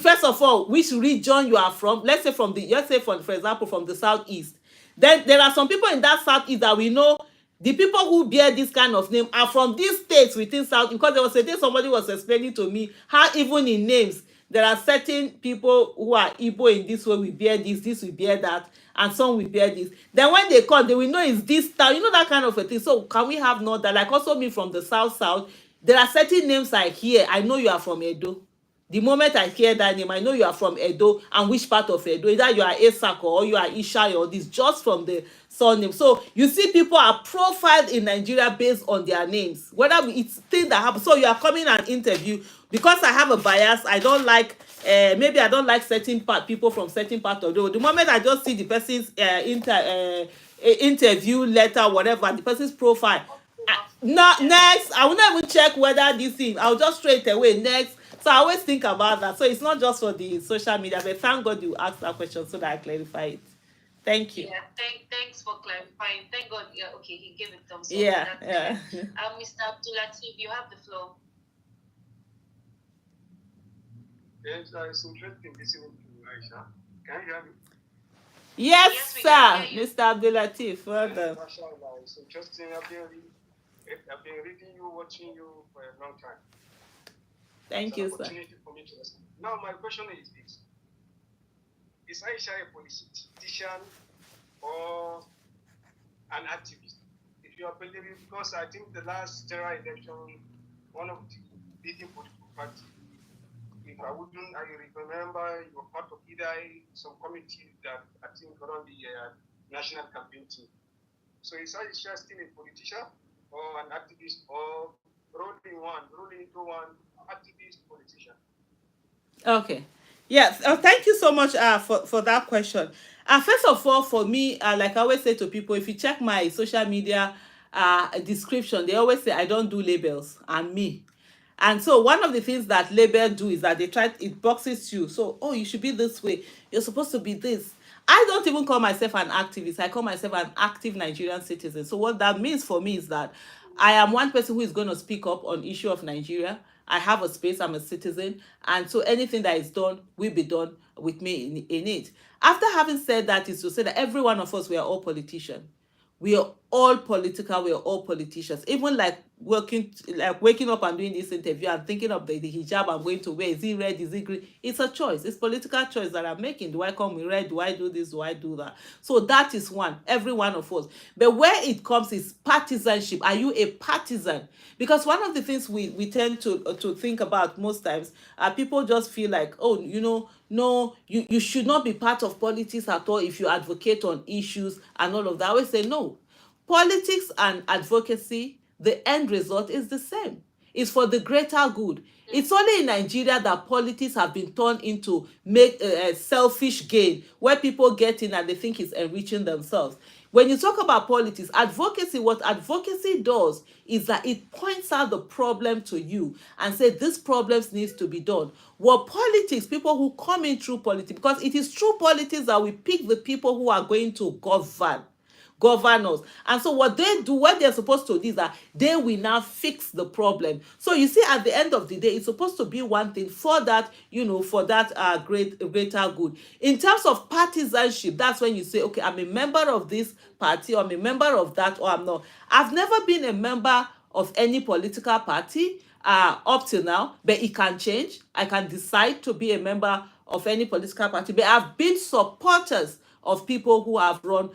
first of all, which region you are from. Let's say for example from the southeast. Then there are some people in that southeast that we know the people who bear this kind of name are from these states within south, because there was a day somebody was explaining to me how even in names there are certain people who are Igbo in this way, we bear this we bear that, and some will bear this. Then when they come, they will know it's this town, that kind of a thing. So can we have not that? Like also me from the south, there are certain names I hear, I know you are from Edo. The moment I hear that name, I know you are from Edo, and which part of Edo. Either you are Esako or you are Aisha or this, just from the surname. So you see people are profiled in Nigeria based on their names, whether it's things that happen. So you are coming and interview, because I have a bias, I don't like maybe I don't like certain people from certain part of the world. The moment I just see the person's interview letter, whatever, the person's profile, next, I will not even check whether this thing, I'll just straight away next. So I always think about that. So it's not just for the social media, but thank God you asked that question so that I clarify it. Thank you. Yeah, thanks for clarifying. Thank God. Yeah, okay, he gave it thumbs up. Yeah. Mr. Abdulatif, you have the floor. Yes, it's interesting listening to Aisha. Can you hear me? Yes, sir, Mr. Abdulatif. Well done. It's interesting. I've been reading you, watching you for a long time. Thank you, sir. For me to listen. Now, my question is this: is Aisha a politician or an activist? If you are believing, because I think the last general election, one of the leading political parties, if I remember, you were part of either some committee that I think around the national campaign team. So is Aisha still a politician or an activist, or rolling into one, activist, politician? Okay. Yes. Thank you so much for that question. First of all, for me, like I always say to people, if you check my social media description, they always say I don't do labels. I'm me. And so one of the things that labels do is that it boxes you. So, oh, you should be this way. You're supposed to be this. I don't even call myself an activist. I call myself an active Nigerian citizen. So what that means for me is that I am one person who is going to speak up on issue of Nigeria. I have a space, I'm a citizen, and so anything that is done will be done with me in it. After having said that, is to say that every one of us, we are all politicians. We are all political, we are all politicians. Even like waking up and doing this interview and thinking of the hijab I'm going to wear, is it red, is it green? It's a choice. It's political choice that I'm making. Do I come with red? Do I do this? Do I do that? So that is one, every one of us. But where it comes is partisanship. Are you a partisan? Because one of the things we tend to think about most times, people just feel like, oh, no, you should not be part of politics at all if you advocate on issues and all of that. I always say no. Politics and advocacy, the end result is the same. It's for the greater good. It's only in Nigeria that politics have been turned into make selfish gain, where people get in and they think it's enriching themselves. When you talk about politics, advocacy, what advocacy does is that it points out the problem to you and say this problem needs to be done. What politics, people who come in through politics, because it is through politics that we pick the people who are going to governors. And so what they do, what they're supposed to do is that they will now fix the problem. So you see, at the end of the day, it's supposed to be one thing for that, for that greater good. In terms of partisanship, that's when you say, okay, I'm a member of this party, or I'm a member of that, or I'm not. I've never been a member of any political party up till now, but it can change. I can decide to be a member of any political party, but I've been supporters of people who have run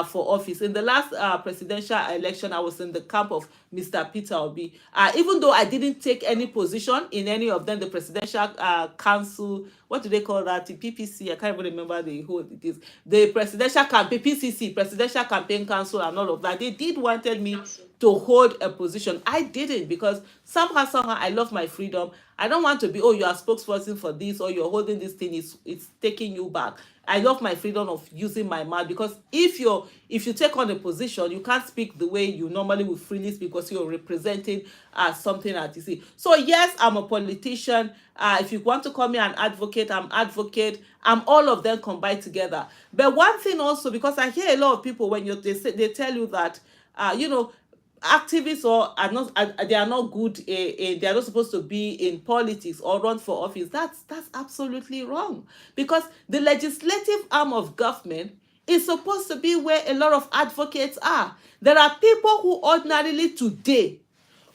for office. In the last presidential election, I was in the camp of Mr. Peter Obi. Even though I didn't take any position in any of them, the presidential council, what do they call that? The PPC, I can't even remember who it is. The presidential campaign, PCC, Presidential Campaign Council, and all of that. They did wanted me to hold a position. I didn't, because somehow I love my freedom. I don't want to be, oh, you are spokesperson for this, or you're holding this thing, it's taking you back. I love my freedom of using my mouth, because if you take on a position, you can't speak the way you normally would freely speak, because you're representing something that you see. So yes, I'm a politician. If you want to call me an advocate, I'm advocate. I'm all of them combined together. But one thing also, because I hear a lot of people when they tell you that activists they are not good, they are not supposed to be in politics or run for office. That's absolutely wrong, because the legislative arm of government is supposed to be where a lot of advocates are. There are people who ordinarily today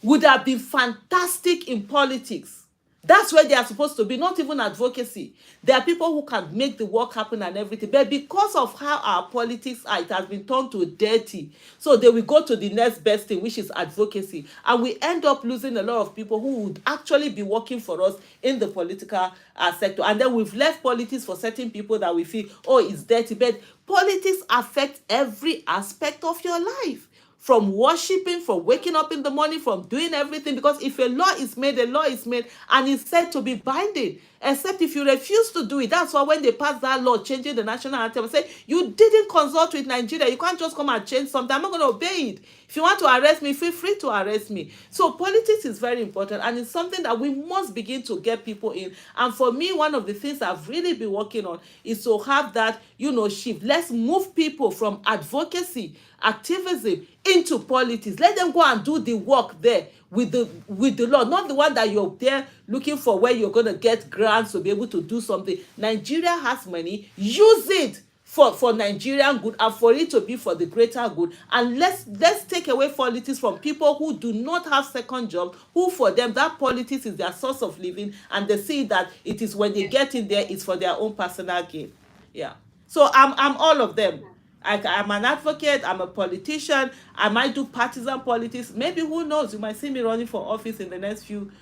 would have been fantastic in politics. That's where they are supposed to be, not even advocacy. There are people who can make the work happen and everything. But because of how our politics are, it has been turned to dirty. So they will go to the next best thing, which is advocacy. And we end up losing a lot of people who would actually be working for us in the political sector. And then we've left politics for certain people that we feel, oh, it's dirty. But politics affects every aspect of your life. From worshiping, from waking up in the morning, from doing everything. Because if a law is made, and it's said to be binding, except if you refuse to do it. That's why when they pass that law changing the national anthem, say you didn't consult with Nigeria, you can't just come and change something. I'm not going to obey it. If you want to arrest me, feel free to arrest me. So politics is very important, and it's something that we must begin to get people in. And for me, one of the things I've really been working on is to have that shift. Let's move people from advocacy, activism into politics. Let them go and do the work there with the law, not the one that you're there looking for where you're going to get grants to be able to do something. Nigeria has money. Use it for Nigerian good, and for it to be for the greater good. And let's take away politics from people who do not have second job, who for them that politics is their source of living, and they see that it is when they get in there, it's for their own personal gain. Yeah. So I'm all of them. I'm an advocate, I'm a politician, I might do partisan politics. Maybe, who knows, you might see me running for office in the next few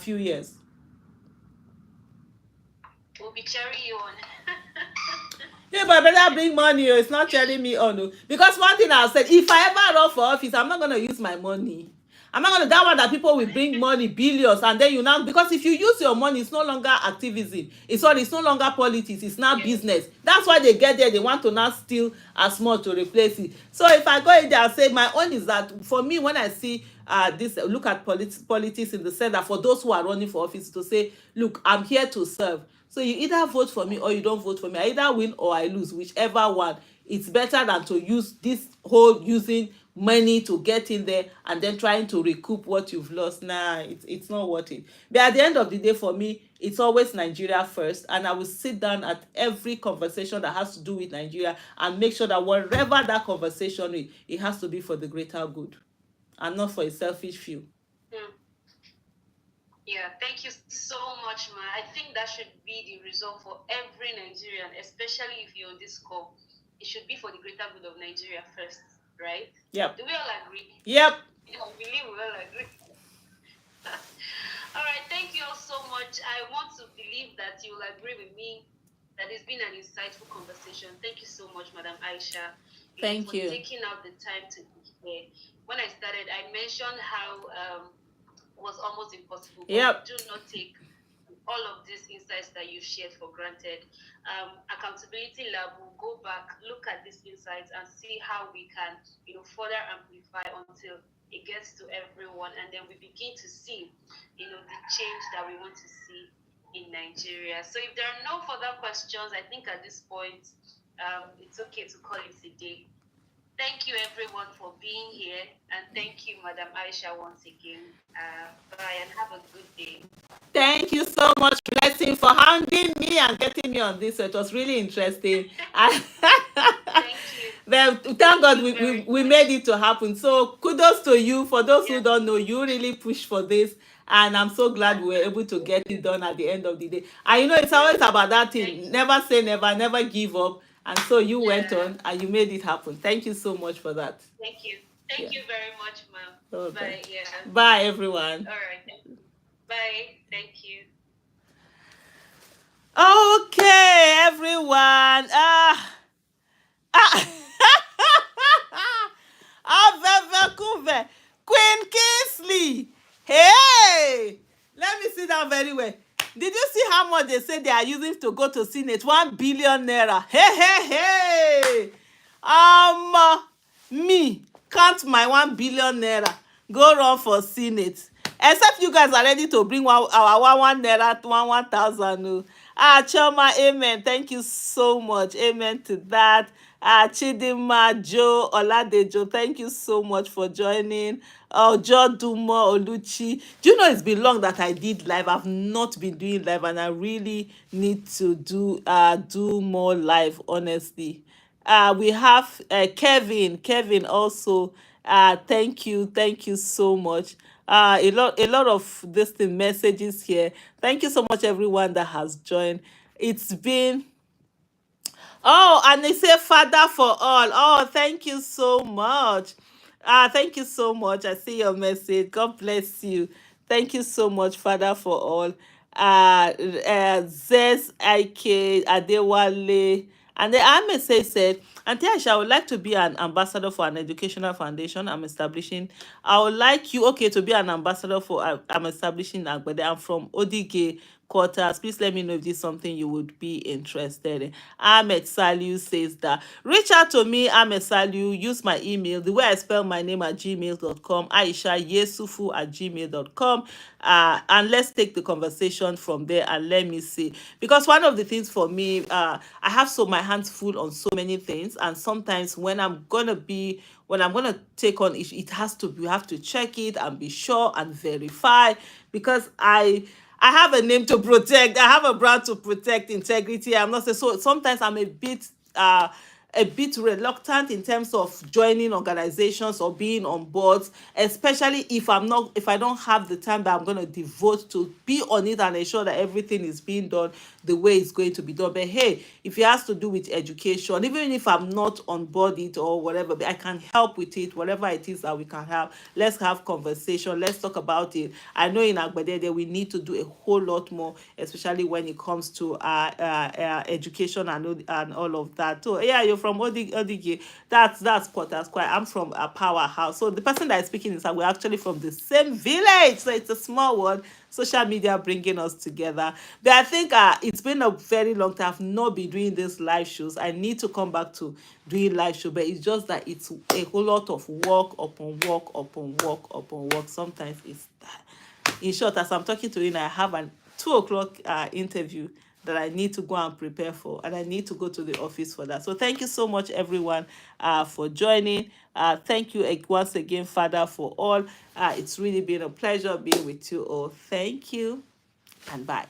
years. We'll be cheering you on. Yeah, but I better bring money. It's not cheering me on. Because one thing I said, if I ever run for office, I'm not going to use my money. I'm not going to, that one that people will bring money, billions, and then because if you use your money, it's no longer activism. It's no longer politics. It's now business. That's why they get there. They want to now steal as much to replace it. So if I go in there and say, my own is that, for me, when I see look at politics in the sense that for those who are running for office, to say, look, I'm here to serve. So you either vote for me or you don't vote for me. I either win or I lose, whichever one. It's better than to use this whole using money to get in there and then trying to recoup what you've lost. Nah, it's not worth it. But at the end of the day, for me, it's always Nigeria first, and I will sit down at every conversation that has to do with Nigeria and make sure that wherever that conversation is, it has to be for the greater good and not for a selfish few. Yeah, thank you so much, Ma. I think that should be the result for every Nigerian, especially if you're on this call. It should be for the greater good of Nigeria first, right? Yep. Do we all agree? Yep. I believe we all agree. All right, thank you all so much. I want to believe that you will agree with me that it's been an insightful conversation. Thank you so much, Madam Aisha. Thank you. For taking out the time to be here. When I started, I mentioned how it was almost impossible. Yep. Do not take all of these insights that you shared for granted. Accountability Lab will go back, look at these insights, and see how we can, further amplify until it gets to everyone, and then we begin to see, the change that we want to see in Nigeria. So if there are no further questions, I think at this point, it's okay to call it a day. Thank you everyone for being here, and thank you, Madam Aisha, once again. Bye and have a good day. Thank you so much, Blessing, for handling me and getting me on this. It was really interesting. Thank you. Then, thank God we made it to happen. So kudos to you. For those who don't know, you really pushed for this. And I'm so glad we were able to get it done at the end of the day. And it's always about that thing. Never say never, never give up. And so you went on and you made it happen. Thank you so much for that. Thank you. Thank you very much, ma'am. Okay. Bye. Yeah. Bye, everyone. All right. Bye. Thank you. Okay, everyone. Queen Kingsley. Hey, let me sit down very well. Did you see how much they say they are using to go to Senate? 1 billion naira. Hey. Me count my 1 billion naira. Go run for Senate. Except you guys are ready to bring our one naira, 1,000. Chioma, amen. Thank you so much. Amen to that. Chidima, Joe, Oladejo, thank you so much for joining. Jodumo, Oluchi. Do you know it's been long that I did live? I've not been doing live, and I really need to do more live, honestly. We have Kevin also. Thank you so much. A lot of this thing messages here. Thank you so much, everyone that has joined. It's been and they say Father for all. Oh, thank you so much. Thank you so much. I see your message. God bless you. Thank you so much, Father for all. Zez IK Adewale. And the message said, Auntie Aisha, I would like to be an ambassador for an educational foundation I'm establishing. I would like you, okay, to be an ambassador for, I'm establishing Agbede. I'm from Odige quarters. Please let me know if this is something you would be interested in. Ahmed Saliu says that. Reach out to me, Ahmed Saliu. Use my email, the way I spell my name at gmail.com, Aisha Yesufu at gmail.com. And let's take the conversation from there and let me see. Because one of the things for me, I have my hands full on so many things. And sometimes when I'm going to take on it has to, you have to check it and be sure and verify, because I have a name to protect. I have a brand to protect, integrity. I'm not saying so. Sometimes I'm a bit reluctant in terms of joining organizations or being on boards, especially if I don't have the time that I'm going to devote to be on it and ensure that everything is being done the way it's going to be done. But hey, if it has to do with education, even if I'm not on board it or whatever, but I can help with it, whatever it is that we can help. Let's have conversation. Let's talk about it. I know in Agbede we need to do a whole lot more, especially when it comes to education and all of that. So yeah, you're from Odige. That's quite. I'm from a powerhouse. So the person that is speaking is that we're actually from the same village. So it's a small world. Social media bringing us together. But I think it's been a very long time. I've not been doing these live shows. I need to come back to doing live show, but it's just that it's a whole lot of work upon work upon work upon work. Sometimes it's in short, as I'm talking to you now, I have an 2 o'clock interview that I need to go and prepare for, and I need to go to the office for that. So thank you so much, everyone, for joining. Thank you once again, Father, for all. It's really been a pleasure being with you all. Thank you, and bye.